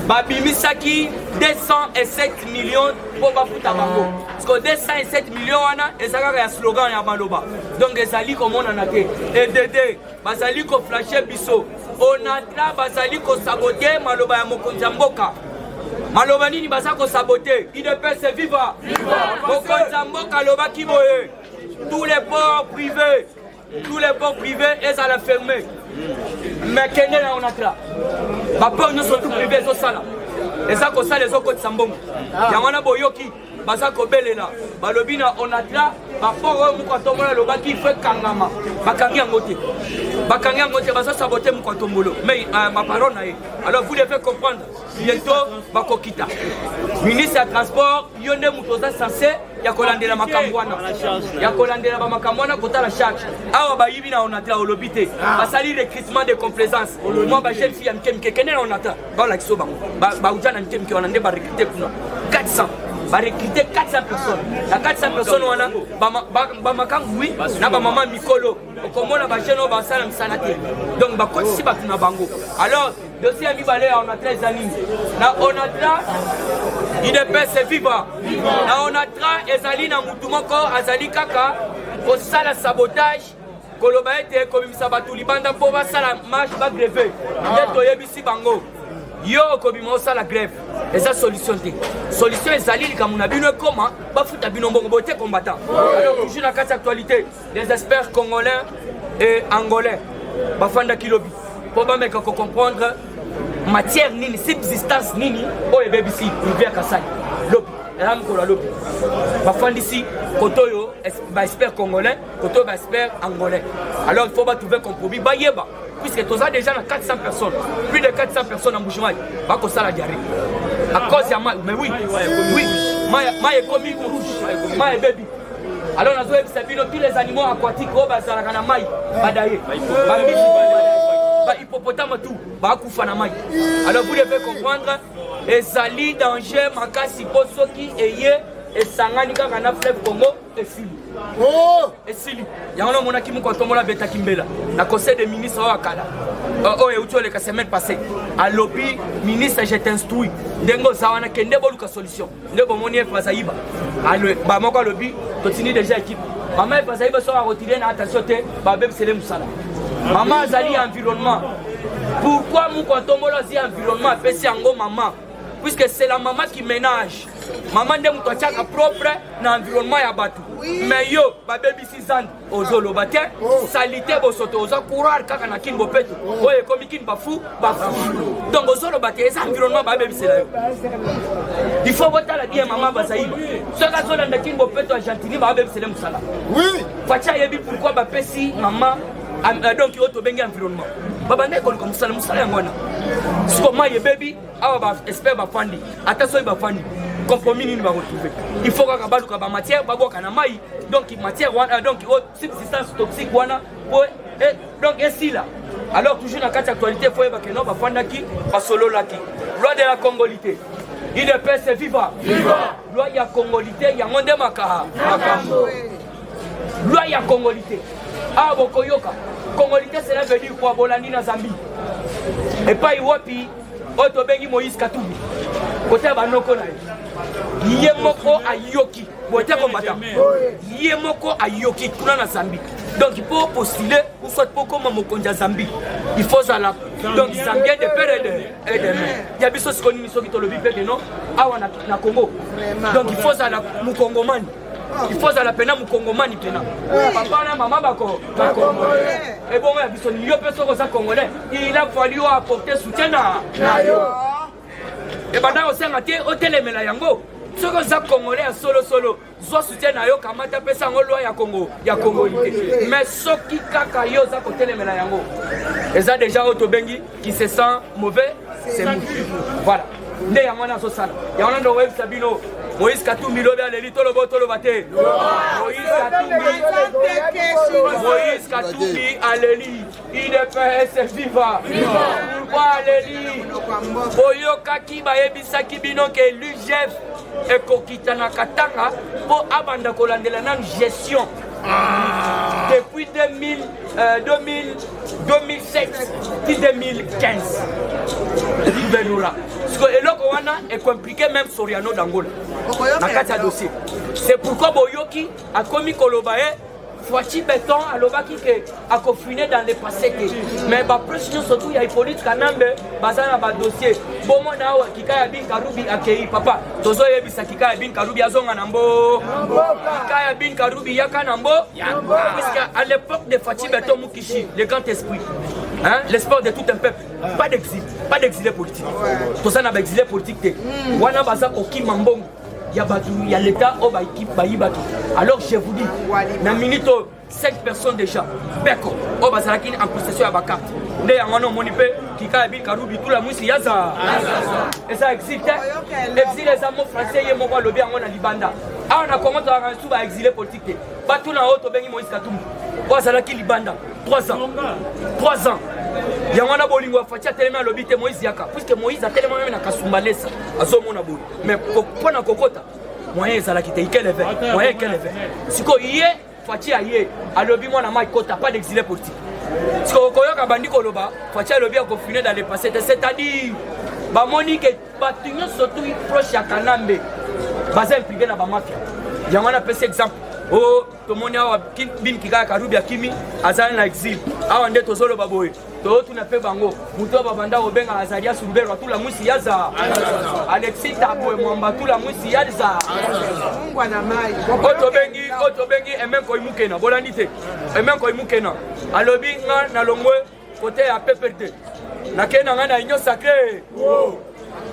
Babimisaki 207 millions pour bafuta bango. Parce que 207 millions wana ezaka ya slogan ya baloba. Donc ezali comme on en a été. Et Dédé bazali ko flasher biso. On a là bazali ko saboter maloba ya mokonzi mboka. Maloba nini bazali ko saboter. IDPS viva. Mokonzi mboka loba kiboye. Tous les ports privés ils allaient fermer. Mais Kenya on a là. Papa nous sommes tous privés au sala. Et ça comme ça les autres sambongo. Yamana boyoki bazako belela. Balobina on a là. Papa mu kwatombola lobaki fait kangama. Bakangi ngote. Bakangi ngote baza saboter mu kwatombolo. Mais ma parole nae. Alors vous devez comprendre. Bientôt bakokita. Ministre ya transport yonde mutoza censé ya kolandela makambwana. Ya kolandela ba makambwana kota la charge. Awa bayibi na on a là olobité. Basali recrutement de complaisance. Moi ba jeune fille amkemke kenena on ata. Ba la kiso bango. Ba ujana mkemke on ande ba recruter kuna 400. Va recruter 400 personnes. La 400 personnes wana ba makangu oui na ba maman mikolo. Okomona ba jeune ba sala msanate. Donc ba kotisi ba tuna bango. Alors dossier à Mibale on a 13 années. Na on a là IDPS viva. Na on a là ezali na mutu moko azali kaka au sala sabotage koloba ete komimisa bato libanda mpo basala marche bagreve nde toyebisi bango yo okobima osala grève eza solution te solution ezali likambo na bino ekoma bafuta bino mbongo bote combattant. Alors toujours na kati actualité les experts congolais et angolais bafandaki lobi mpo bameka kocomprendre matière nini subsistance nini oyo ebebisi rivière Kasai lobi eza mokolo ya lobi bafandisi koto oyo baexpert congolais koto oyo baexpert angolais. Alors il faut batrouver compromis bayeba puisque tu as déjà 400 personnes, plus de 400 personnes en Bouchemai, va causer la diarrhée. À cause de ma, mais oui, ma est commis rouge, ma est baby. Alors nous avons tous les animaux aquatiques, oh bah ça la gana mai, badaye, hippopotame tout, bah koufana mai. Alors vous devez comprendre, ezali danger makasi poso qui eye et sangani kaka na fleuve Congo et fili. Et Sili, il y a un homme qui m'a dit la bêta Kimbela, la conseil des ministres au Akala. Oh, et où tu as la semaine passée, à lobby, ministre, j'ai instruit. Dengo Zawana, qui n'est pas la solution. Ne pas monnaie pas Zaïba. Alors, bah, moi, lobby, tu as déjà équipe. Maman, pas Zaïba sera retiré dans attention, Babem Selem Moussala. Maman, Zali, environnement. Pourquoi nous, quand on dit environnement, c'est un gros maman? Puisque c'est la maman qui ménage. Maman de mutachaka propre na environnement ya batu. Mais yo, ba baby season ozolo bate, salité bosoto oza courir kaka na kin bopeto. Oye komi kin bafu. Donc ozolo bate ez environnement ba baby c'est là. Il faut voter la bien maman basaïba. Ce ka zo na kin bopeto Argentine ba baby c'est là musala. Oui. Facha yebi pourquoi ba pesi maman donc yo to bengi environnement. Baba ndeko comme musala musala ngona. Siko ma ye baby awa ba espère ba fandi. Attention ba fandi. Compromis ni va retrouver. Il faut que baluka ba matière ba boka na mai donc matière wana donc substance toxique wana donc ici là. Alors toujours dans quatre actualité faut que non ba fandaki ba solo laki. Loi de la congolité. Il est paix c'est vivant. Loi ya congolité ya monde makaha. Loi ya congolité. Ah bokoyoka. Congolité c'est la venir pour Bolandi na Zambie. Et pas iwapi oto bengi Moïse Katumbi. Côté banoko na Yemoko ayoki, boite combattant. Yemoko ayoki, kuna na Zambie. Donc il faut postuler ou soit pour comme Mokonja Zambie. Il faut ça là. Donc Zambien de père et de mère. Il y a des choses qu'on qui te le vivent non. Ah na Congo. Donc il faut ça là Mukongomani. Il faut ça la peine Mukongomani pena. Papa na maman bako. Et bon il y a des choses il y a personne ça congolais. Il a fallu apporter soutien na yo. Et pendant au sein au télémela yango. Ce que ça congolais solo soit soutien na yo kamata pesa ngolo ya Congo mais ce qui kaka yo za côté les melayango et ça déjà autobengi qui se sent mauvais c'est voilà nde ya mwana so sala ya wana ndo web sabino Moïse Katumbi lobe aleli tolo botolo bate Moïse Katumbi aleli il est paix c'est vivant pourquoi aleli boyoka ki bayebisa ki bino ke l'UGF et Kokitana Katanga pour abandonner kolandela na gestion depuis 2007 puis 2015 parce que eloko wana est compliqué même Soriano d'Angola na kati ya dossier c'est pourquoi boyoki a commis kolobae Fouachi béton à l'obaki que a confiné dans le passé mais ba pression surtout il y a Hippolyte Kanambe bazana ba dossier bon mon awa kikaya bin Karubi akei papa tozo yebisa kikaya bin Karubi azonga nambo kikaya bin Karubi yaka nambo parce qu'à l'époque de Fouachi béton Mukishi le grand esprit hein l'espoir de tout un peuple pas d'exilé politique tout ça n'a pas exilé politique wana baza okimambongo il y a l'État au équipe Baïbaki. Alors je vous dis, dans minute 5 personnes déjà, Beko, au Bazalaki en possession à ma carte. Né à mon monipe, qui a bien Karoubi, tout la mousse, Yaza. Et ça existe. Exil les amours français, et mon roi le bien en Libanda. Ah, on a commencé à rentrer à exiler politique. Pas tout la haute au Bengi Moïse Katumbi. Bazalaki Libanda. 3 ans. 3 ans. Il y a un bolingo à Fatia tellement à l'obité Moïse Yaka. Puisque Moïse a tellement même à Kasumbalesa. À son mon abou. Mais pour la Kokota, moyen ça l'a quitté. Quel est moyen quel est si quoi y est, Fatia y est. À l'obité, moi, n'a pas d'exilé politique. Si vous avez un bandit Koloba, Fatia l'obité a confiné dans le passé. C'est-à-dire, Monique est surtout proche à Kanambe. Basé impliqué dans la mafia. Il y a un peu cet exemple. Oh, tout le monde a bin kika karubi akimi azali na exil. Awa nde tozolo baboye. To tu na pe bango. Muto babanda obenga azalia sumbero tout la musi yaza. Alexis Tabo mwamba tout la musi yaza. Mungwa na mai. Oto bengi emen ko imukena. Bolandi te. Emen ko imukena. Alobi nga na longwe côté ya PPRD. Na kena nga na union sacrée.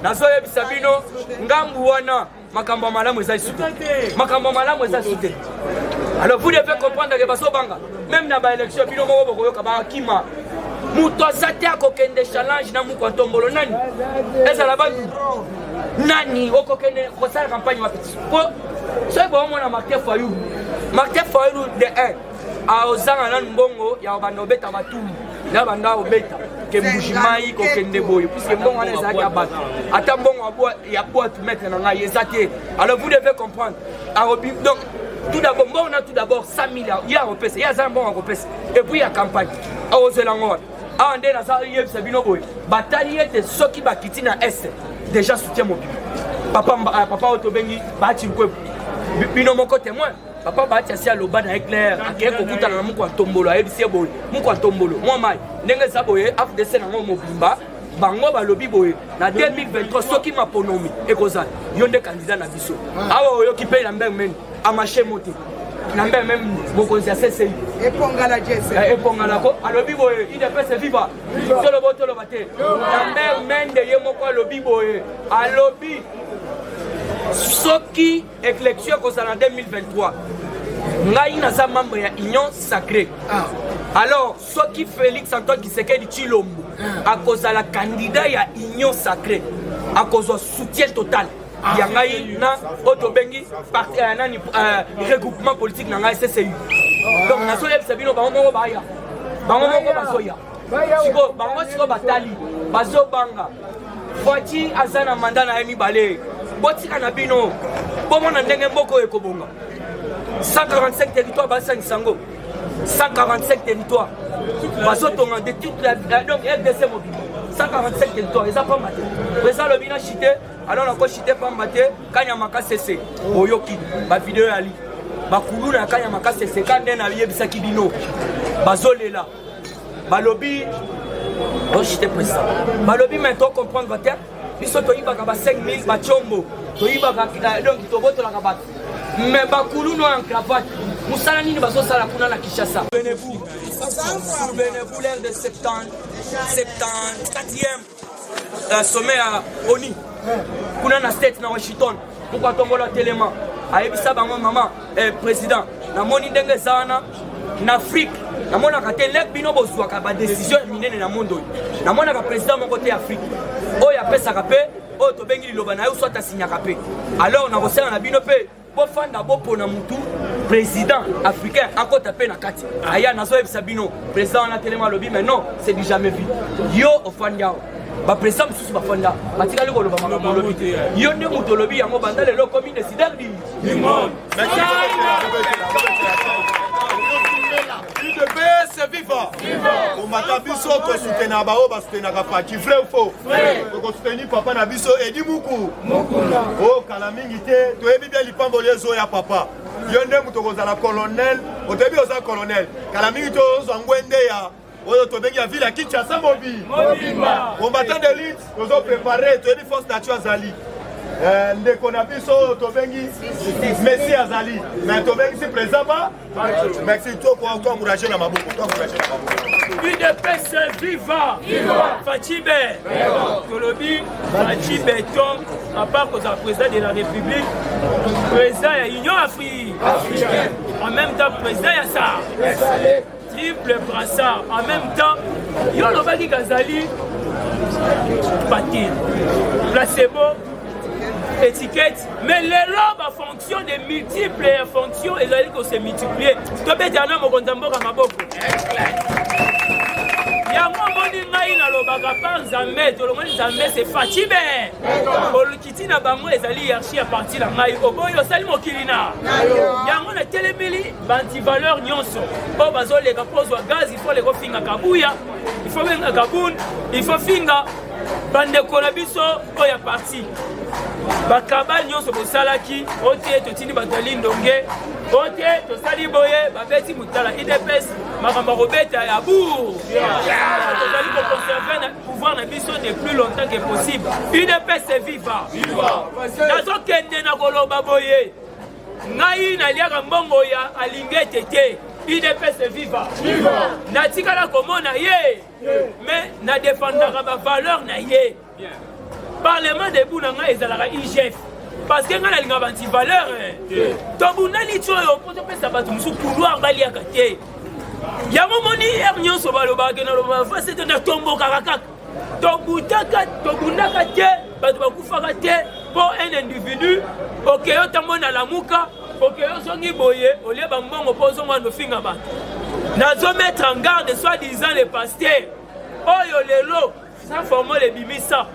Nazo yebisa bino ngambu wana makambo malamu eza sute. Makambo malamu eza sute. Alors vous devez comprendre que baso banga même na ba élection bino moko bokoyoka ba kima. Muto azate akokende challenge na muko tombolo nani. Eza la bantu. Nani okokende ko sala campagne mapiti. Po so bo mona Martin Fayulu. Martin Fayulu de 1 a ozanga na mbongo ya banda obeta batumu. Na banda obeta ke mbujimai ko kende boyo puisque mbongo wana ezaki abata ata mbongo abo ya boîte mettre na ngai ezate. Alors vous devez comprendre donc tout d'abord mbongo na tout d'abord 100 milliards ya repese ya za mbongo repese et puis ya campagne a ozela ngora a ande na sa yebisa bino boyo batali ete soki bakiti na est déjà soutien mobile papa otobengi bati nkwebu bino moko témoin papa bati asia loba na éclair akeye kokutana na muku atombolo ayebisi boye muku atombolo mwa mai ndenge eza boye afdc nango mobimba bango balobi boye na 2023 soki maponomi ekozala yo nde candidat na biso awa oyoki mpe na mbenge mene amashe mote na mbenge meme mokonzi ya CCI epongala jese epongala ko alobi boye idepese viva toloba te na mbenge mende ye moko alobi boye alobi soki élection ekozala na 2023 ngai naza membre ya union sacrée. Alors soki Félix Antoine Tshisekedi Tshilombo akozala candidat ya union sacrée akozwa soutien total ya ngai na otobengi parti nani regroupement politique na ngai CCU. Donc nazo yebisa bino bango moko baya bango moko bazoya siko bango siko batali bazobanga Fati azana mandat na mibale botika na bino bomona ndenge mboko ekobonga 145 territoires basa nsango 145 territoires bazotonga de toute la donc RDC mobile 145 territoires eza pas maté président lobina chité alors na ko chité pas maté kanya makasese oyoki ba vidéo ali bakulu na kanya makasese kande na yebisaki bino bazolela balobi oh chité président balobi maintenant comprendre votre biso toyibaka ba 5000 bachombo toyibaka donc tobotolaka bato mais bakulu no en cravate musala nini bazosala kuna na Kinshasa. Souvenez-vous l'air de 74e sommet à ONU kuna na state na Washington pourquoi tombola telema ayebisa bango mama président na moni ndenge zana na Afrique na mona ka te lek bino bozwaka ba décision minene na mondo na mona ka président moko te Afrique oya pesa ka pe o to bengi liloba na yo soit asignaka pe alors na kosala na bino pe bofanda bopona mutu président africain akota pe na kati aya nazo yebisa bino président na telema lobi mais non c'est du jamais vu yo ofanda ba président mususu bafanda batikali koloba makambo lobi yo nde mutu lobi yango banda lelo komi décideur du monde. UDPS viva! Combattant biso to soutenir bao ba soutenir ka parti vrai ou faux? To soutenir papa na biso Edi Muku. Oh kala mingi te to ebi bien lipambo lezo ya papa. Yo nde muto kozala colonel, o tebi oza colonel. Kala mingi to zangwende ya oyo to bengi ya ville ya Kinshasa mobi. Combattant d'élite, ozo préparer to ebi force nature zali. Ndeko na biso to bengi Messi azali mais to bengi si présent pas merci toi pour encourager na maboko UDPS viva Fachibe Kolobi Fachibe ton à part que le président de la République président de l'Union africaine en même temps président de ça triple brassard en même temps yo lobaki Kazali Patil placebo étiquette, mais les lobes en fonction des multiples fonctions, et là, il se multiplier. Tu peux dire non, mon tambour à ma boque. Il y a un moment où il a le pas Nzambe, tout le monde Nzambe c'est Fachibe. Pour le quitter na bango les alliés hiérarchie à partir de maï. Au bout il y a seulement Kilina. Il y a un monde téléméli, banti valeur nyonso. Au bazo les gapos ou gaz, il faut les refinga kabouya, il faut venir Gaboun, il faut finga. Bande kolabiso oya parti. Bakabal nyonso bosalaki ote totini batali ndonge Ok, tosali boye, babeti mutala IDPS, makambo robeta ya bourg. Tosali pour conserver le pouvoir na biso de plus longtemps que possible. IDPS c'est vivant. Nazo kende na koloba boye. Ngai naliaka mbongo ya alingete te. IDPS c'est vivant. Natikala komona ye. Mais na défendaka ba valeur na ye. Parlement debout na ngai ezalaka IGF. Parce que nga nalinga banti valeur tobundani ti oyo po topesa bato mosusu couloir baliaka te yango moni ere nyonso balobaka na loba fasi te na tombokaka kaka tobundaka te bato bakufaka te mpo un individu okeyo ntango na lamuka okeyo ozongi boye olie bambongo mpo ozongwana ofinga bato nazomettre en garde soi-disant le pasteur oyo lelo sans former le bimisa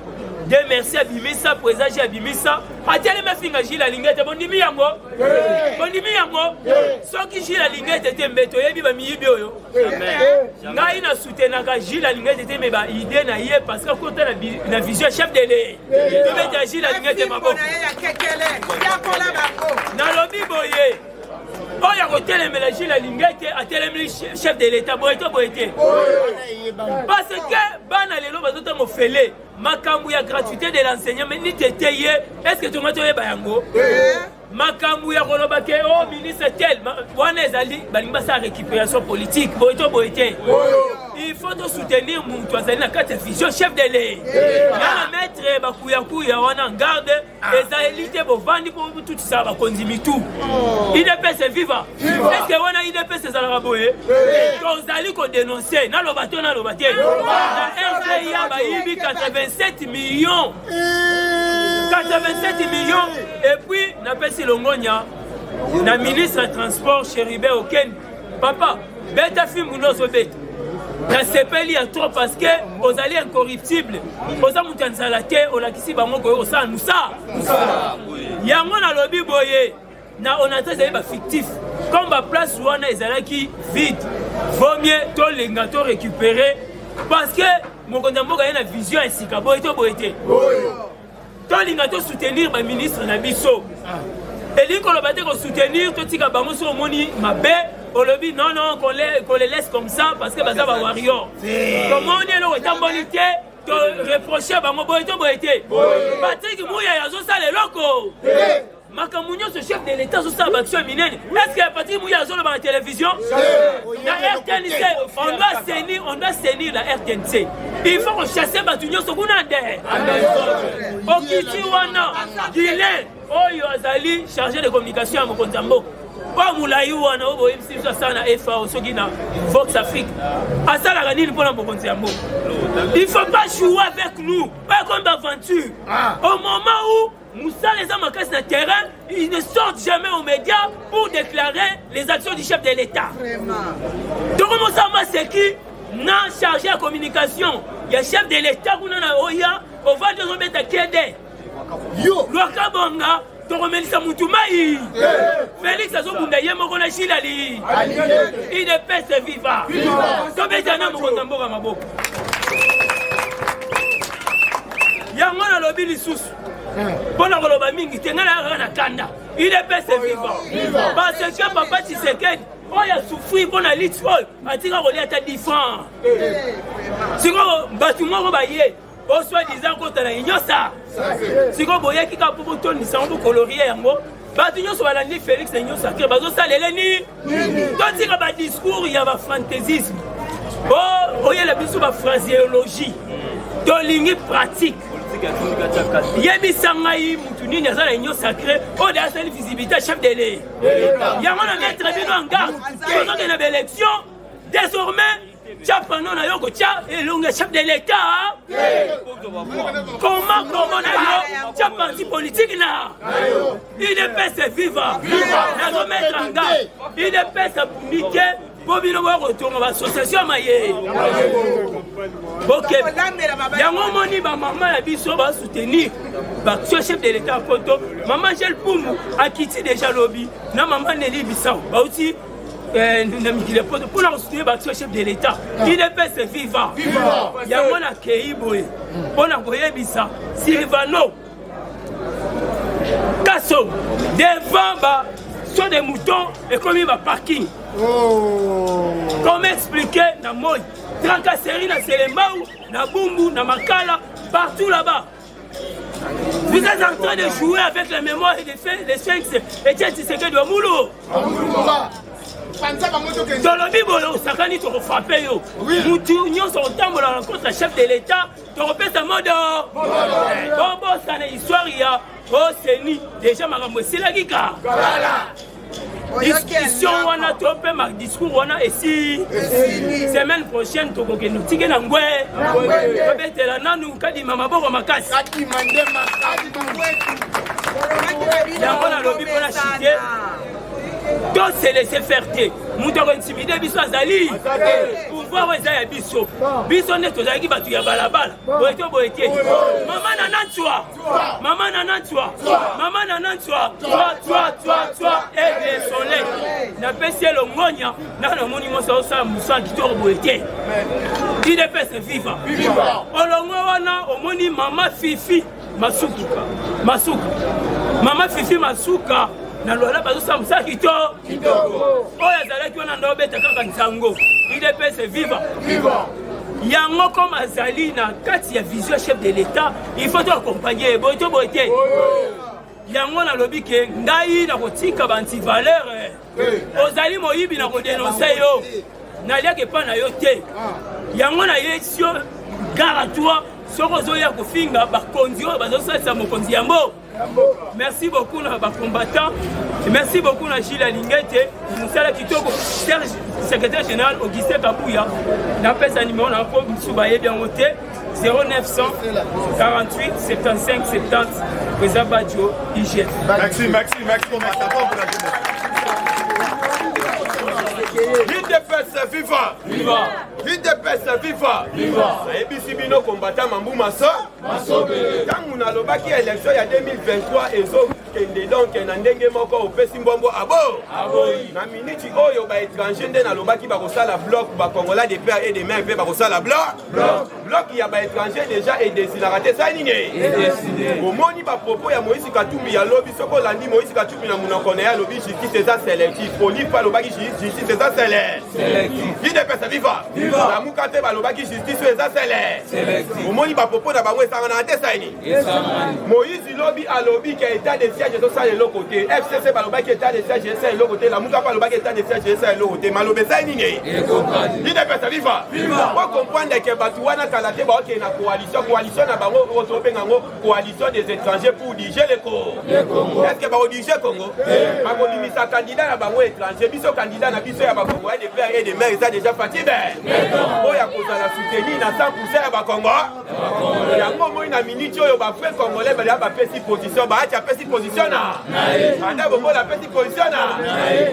de merci à Bimisa, présage à Bimisa. A tel me finga Gilles la lingette, bon dimi yango. Bon dimi yango. Sans qui Gilles la lingette était mbeto, yebi ba miyibio yo. Ngai na soutenaka Gilles la lingette était me ba idée na yé parce que côté la vision chef de l'é. Tu mets Gilles la lingette mabo. Na lobi boye. Oh, il y a un Gilles la lingette, a tel chef de l'État, boyeto boyete. Parce que bana lelo bazoto mo fele. Makambu ya gratuité de l'enseignement, mais ni tétéye, est-ce que tu m'as trouvé bayango? Makambu ya kolobake, oh ministre tel, wana ezali, balinga sa récupération politique, boito boité. Il faut te soutenir mon toisani na carte vision chef de l'État. Na maître bakuya wana en garde, les élites bovandi pour tout ça va konzimi tout. IDPS c'est vivant. Est-ce que wana IDPS c'est ala boye? Kozali ko dénoncer, na lobato na lobate. Na RCA ba yibi 87 millions. 87 millions et puis na pesi longonya na ministre des transports Chéribé Oken. Papa, beta film unozo beta. Na sepeli ya trop parce que aux alliés incorruptibles aux amutanzala te olakisi bango ko osa nusa yango na lobi boye na onata zali ba fictif comme ba place wana ezalaki vide vaut mieux to lenga to récupérer parce que mokonza mboka yana vision esika boye to boyete to lenga to soutenir ba ministre na biso eli ko lobate ko soutenir to tika bango so moni mabe. On le dit non, qu'on les laisse comme ça parce que baza ba warrior. Comment on est là, étant bonité, te reprocher ba mo boyto boyté. Patrick Mouya yazo ça les locaux. Makamunyo ce chef de l'État sur sa action minene. Est-ce que Patrick Mouya yazo dans la télévision? La RTNC, on doit saisir la RTNC. Il faut chasser Batunyo Sokunande. Okiti wana, Guilin, Oyo Azali, chargé de communication à Mokontambo. Pas moulaï wana obo MC sana FA soki na Vox Afrique. Asala ganini pour la Mokontambo. Il faut pas jouer avec nous, pas comme d'aventure. Au moment où Moussa les hommes en sur le terrain, ils ne sortent jamais aux médias pour déclarer les actions du chef de l'État. Donc Moussa Maseki n'a chargé la communication. Il y a chef de l'État qui a Oya, on va nous remettre à Kédé. Loaka Bonga, tu remets ça Moutoumai. Félix Azobunda Yemokona Chilali. Il est peste vivant. Tu mets un homme au Tambour à Maboko. Yamona Lobi Lissous. Bona koloba mingi tengala na kanda il est peste vivant parce que papa Tshisekedi oya souffrir bona lit oy atika kolia ta différent siko batu moko baye o soit disant ko tala nyosa siko boye kika pour toni sango colorier yango batu nyoso balandi Félix nyosa ke bazo salele ni to tika ba discours ya ba fantaisisme oh oye la biso ba phraséologie to ligne pratique Yemi Sangaï, Moutouni, Yazan et Nyo Sacré, au delà de la visibilité, chef de l'État. Yamon a mis très bien en garde. Pendant une élection, désormais, Tchapanon a yoko tcha et l'ongle chef de l'État. Comment on a eu parti politique là? Il est peste vivant. Il doit mettre en garde. Il est peste publique. Bobino va retourner à l'association Maye. Ok. Yango moni ba maman la biso va soutenir. Ba chef de l'État photo. Maman Gel Poum a quitté déjà lobby. Na maman Nelly Bissau. Ba aussi il est pour la soutenir ba chef de l'État. Il est peste vivant. Yango na Keiboé. On a boyé Bissa. Silvano. Kasso devant ba soit des moutons et comme il va parking. Comment expliquer na moi tracasserie na Selembao, na Bumbu, na Makala, partout là-bas. Vous êtes en train de jouer avec la mémoire et des sphinx et tiens, tu sais que de Moulo. Dans le Bible, Sakani te refrappe. Nous nyonso otambola contre le chef de l'État, tu repères un mode. Bon, ça n'est histoire, il y a. Oh, c'est ni. Déjà, ma gamme, c'est la guika. Discussion, on a topé ma discours, on a ici. Semaine prochaine, tu vas nous tirer dans le bois. Tu vas mettre la nanou, kadi mama bo ma casse. Kadi mande ma kadi mangwe. Yango na lobby pour la chité. Donc c'est laisser faire. Mouton intimidé biso azali. Pouvoir ezaya biso. Biso ne tozaki batu ya balabala. Boeto boetie. Maman nanantwa. Maman nanantwa. Maman nanantwa. Toi et le soleil. Na pesi le ngonya na na moni mosa osa musa kitoro boetie. Qui de pese viva. Olongo wana omoni mama Fifi Masuka. Mama Fifi Masuka. Na lola bazo samsa kitoko oya zalaki wana ndo beta kaka nsango IDPS viva yango comme azali na kati ya vision chef de l'État il faut accompagner boito boite yango na lobi ke ndai na kotika banti valeur ozali moyibi na ko dénoncer yo na liake pa na yo te yango na yesio gara toi soko zoya kofinga bakonzi oyo bazosalisa mokonzi yambo. Merci beaucoup à nos combattants. Merci beaucoup à Gilles Alingete, Moussala Kitoko, Serge, secrétaire général Augustin Kabouya. N'appelle sa numéro, on a encore Moussoubaye bien voté. 0900 48 75 70 Président Badjo, IGF. Merci pour ma support pour la jeunesse. IDPS viva! Viva! IDPS viva! Viva! ABC bino combattant Mambu Maso. Quand on a lobaki élection il y a 2023 et so kende donc na ndenge moko opesi mbombo abo. Na minute oyo ba étranger nde na lobaki ba kosala bloc ba congolais de père et de mère pe ba kosala bloc. Bloc il y a ba étranger déjà et décidé rater ça nini. Omoni ba propos ya Moïse Katumbi ya lobby soko landi Moïse Katumbi na munoko na ya lobby justice ça sélectif. Oli pa lobaki justice ça sélectif. IDPS viva! La mukate ba lobaki justice ça sélectif. Omoni ba propos na ba Moïse lobby à lobby qui a état de siège de ça de l'autre côté. FCC baloba qui état de siège de l'autre côté. La mouka baloba qui état de siège de l'autre côté. Malobé ça nini. IDPS viva. Pour comprendre que Batouana Kalate ba ok na coalition na bango retrouver nango coalition des étrangers pour diriger le Congo. Est-ce que ba diriger Congo? Ba ko limisa candidat na bango étranger, biso candidat na biso ya ba Congo de père et de mère ça déjà fatigué. Oya ko za la soutenir na 100% ya ba Congo. Yango moi na minute oyo ba frère congolais ba pesi position ba acha pesi position na anda bombo la pesi position na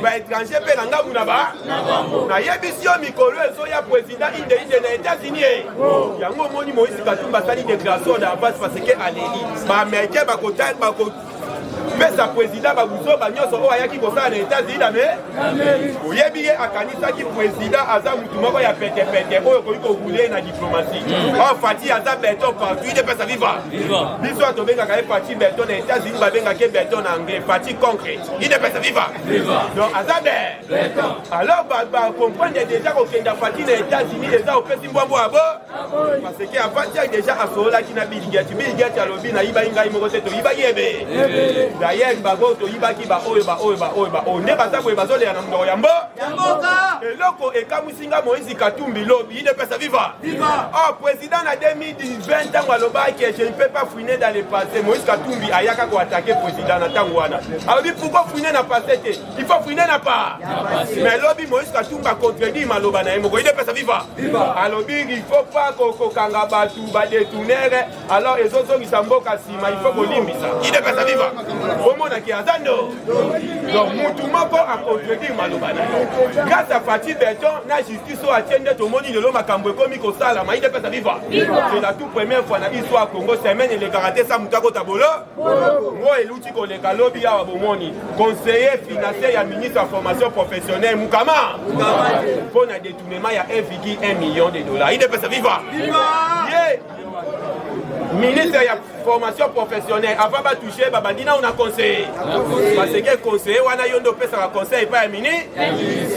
ba étranger pe na ngabu na ba na yebisio mikolo ezo ya président inde na États-Unis yango moni Moïse Katumbi sali déclaration da base parce que aleli ba américain ba ko mais sa président babuso banyoso oyo ayaki kosala na États-Unis mais oyebi ye akanisaki président aza mutu moko ya petepete oyo koki korouler na diplomatie oyo Fati aza beton partout IDPS viva biso atobengaka ye Fati beton na États-Unis babengaka ye beton na anglais Fati concrète IDPS viva donc aza beton alors comprendre déjà kokenda Fati na États-Unis eza opesi mbwambo abo parce que Fati déjà asololaki na Biligati alobi na yibai ngai moko te toyibaki ebe d'ailleurs bago to yibaki ba oyo ne baza boye bazolera na ndoko yambo eloko ekamusinga Moïse Katumbi lobi IDPS viva oh président na 2020 tango alobaki je ne peux pas fouiner dans le passé Moïse Katumbi ayaka ko attaquer président na tango wana alobi pourquoi fouiner na passé te il faut fouiner na pas mais lobi Moïse Katumbi a contredit maloba na yemo IDPS viva alobi il faut pas ko kanga batu ba détourner alors ezozo misamboka sima il faut ko limbisa IDPS viva Omona ki azando donc mutu moko a contredire malobana grâce à Fati Beton na justice o atiende to moni lelo makambo ekomi ko sala ma IDPS viva c'est la toute première fois na histoire Congo semaine le garantie sa mutu ko tabolo moi eluti ko le kalobi ya bomoni conseiller financier ya ministre de formation professionnelle Mukama pour na détournement ya 1,1 million de dollars IDPS viva ministre ya formation professionnelle avant de toucher babandina on a conseillé parce que conseiller wana yondo pesa ka conseil pas ministre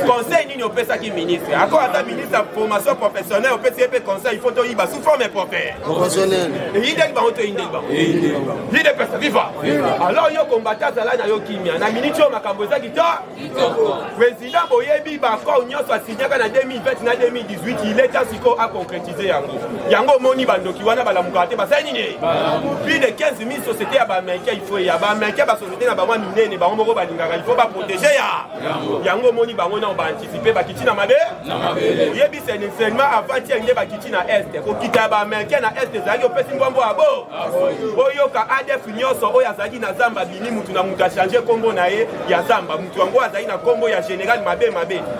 conseil nini opesa ki ministre encore ata ministre formation professionnelle opesa pe conseil il faut to iba sous forme professionnel yinde ba oto yinde ba yinde pesa viva alors yo combattant zala na yo kimia na ministre makambo za kito président boyebi ba ko nyonso asignaka na 2020 na 2018 il est asiko a concrétiser yango moni bandoki wana balamuka te basali nini plus de 15 000 sociétés à Baméricain, il faut y avoir Baméricain, la société n'a pas miné, il faut pas protéger. Yango moni bango na ba anticiper ba kitina mabe. Yebi c'est seulement avant tiens nde ba kitina est. Ko kita ba Américain na est zali opesi mbombo abo. Oyo ka ADF nyonso oyo azali na Zamba bini mutu na mutu changer kombo na ye ya Zamba mutu wango azali na kombo ya général mabe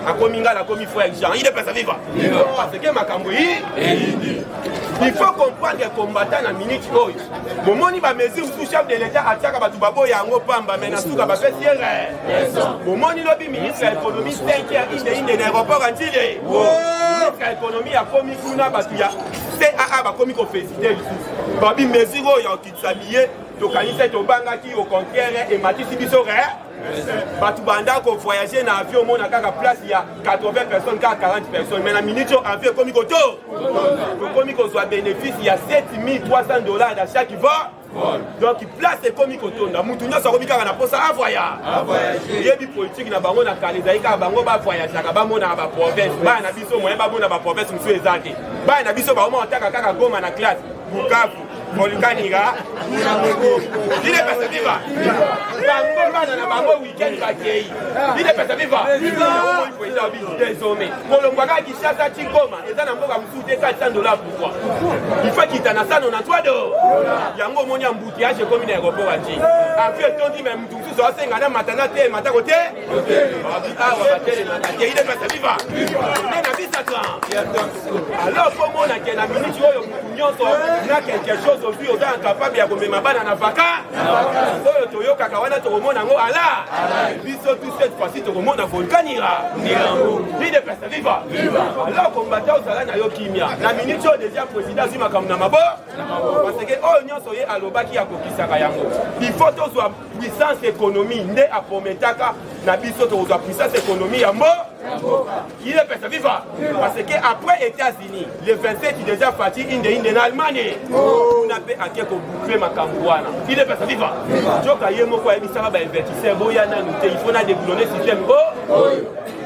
akomi ngala akomi frère Jean. Il est pas ça vivre. Parce que makambo yi il faut comprendre les combattants na minute oyo. Momoni ba mesure sous chef de l'état atiaka batu babo yango pamba mais na suka ba fesiere. Momoni lobi ministre de l'économie 5e inde aéroport antile. Ministre de l'économie a komi kuna batu ya CAA ba komi ko féliciter lisusu. Babi mesure oyo kitsabiye to kanisa to bangaki au contraire et matisi biso Batu banda ko voyager na avion mon na kaka place il y a 80 personnes 40 personnes mais na minute avion comme koto comme ko soit bénéfice il y a $7,300 à chaque vol donc place comme koto na mutu nyoso ko bikaka na posa a voyager yebi politique na bango na kaleza ika bango ba voyager ka ba mona ba province ba na biso moyen ba mona ba province msu ezake ba na biso ba mo otaka kaka Goma na classe Bukavu Volcaniga, il est passé vivant. Bango bana na bango week-end bakei. Il est passé vivant. Il faut désormais. Kolongwaka Kishasa Tingoma, eza na mboka msude $400 pourquoi? Il faut qu'il t'en a ça non à toi do. Yango moni embouteillage comme une aéroport à Dji. Après ton dit même tout ça senga na matana te mata côté. Ah wa batele matake. Il est passé vivant. Na bisatan. Alors comment on a qu'un minute oyo nyonso na quelque chose aujourd'hui on est incapable ya komema bana na vaka oyo toyoka kawana to komona ngo ala biso tout cette fois-ci to komona volcanira ni de pesa viva alors combattant osala na yo kimia na minute oyo déjà président zima comme na mabo parce que oyo nyonso ye alobaki ya kokisaka yango il faut tozwa puissance économie nde apometaka na biso tozwa puissance économie ya mbo il est pesa viva parce que après États-Unis le 27 déjà parti inde en Allemagne on a fait à ko boucler makambwana il est pesa viva joka yemo kwa ebisaka ba investisseur boya na nute il faut na déboulonner système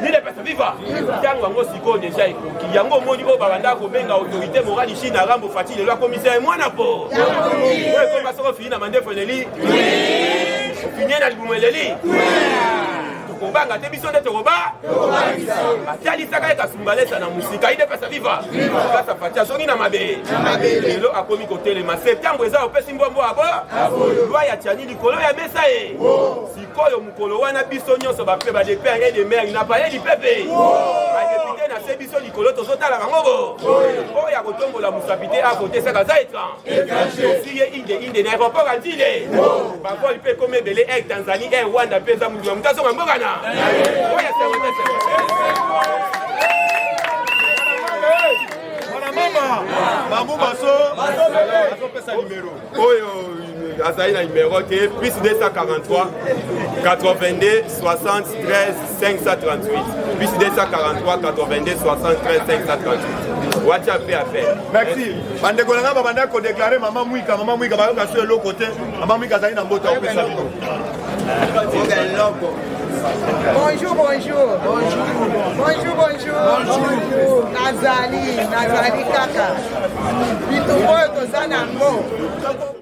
il est pesa viva yango ngo siko déjà ekoki yango moni o babanda ko benga autorité morale ici na rambo fati le commissaire mwana po ko ba soko fini na mande foneli fini na libumeli kobanga te biso nde tokoba atialisaka ye kasumbalesa na musika ide pesa viva kasa fatia songi na mabe lelo akomi kotelema septembre eza opesi mbombo abo lwa ya tiani likolo ya mesa ye sikoyo mokolo wana biso nyonso bape badepere ye de mer na paye lipepe badepute na se biso likolo tozotala bango oyo ya kotombola mosapi te akotesaka za étrange ye inde na aéroport antile bavol mpe komi ebele air Tanzanie air Rwanda mpe eza motu ya mutasonga mbokana Mamou Masso pesa numéro. Oyo azali na numéro te plus 243 82 73 538 plus 243 82 73 538 WhatsApp à faire. Merci. Bande kolanga babanda ko déclarer maman Mwika ba ka sur l'autre côté maman Mwika azali na mboto pesa bino. Bonjour. Nazali kaka. Bitumbo tozana ngo.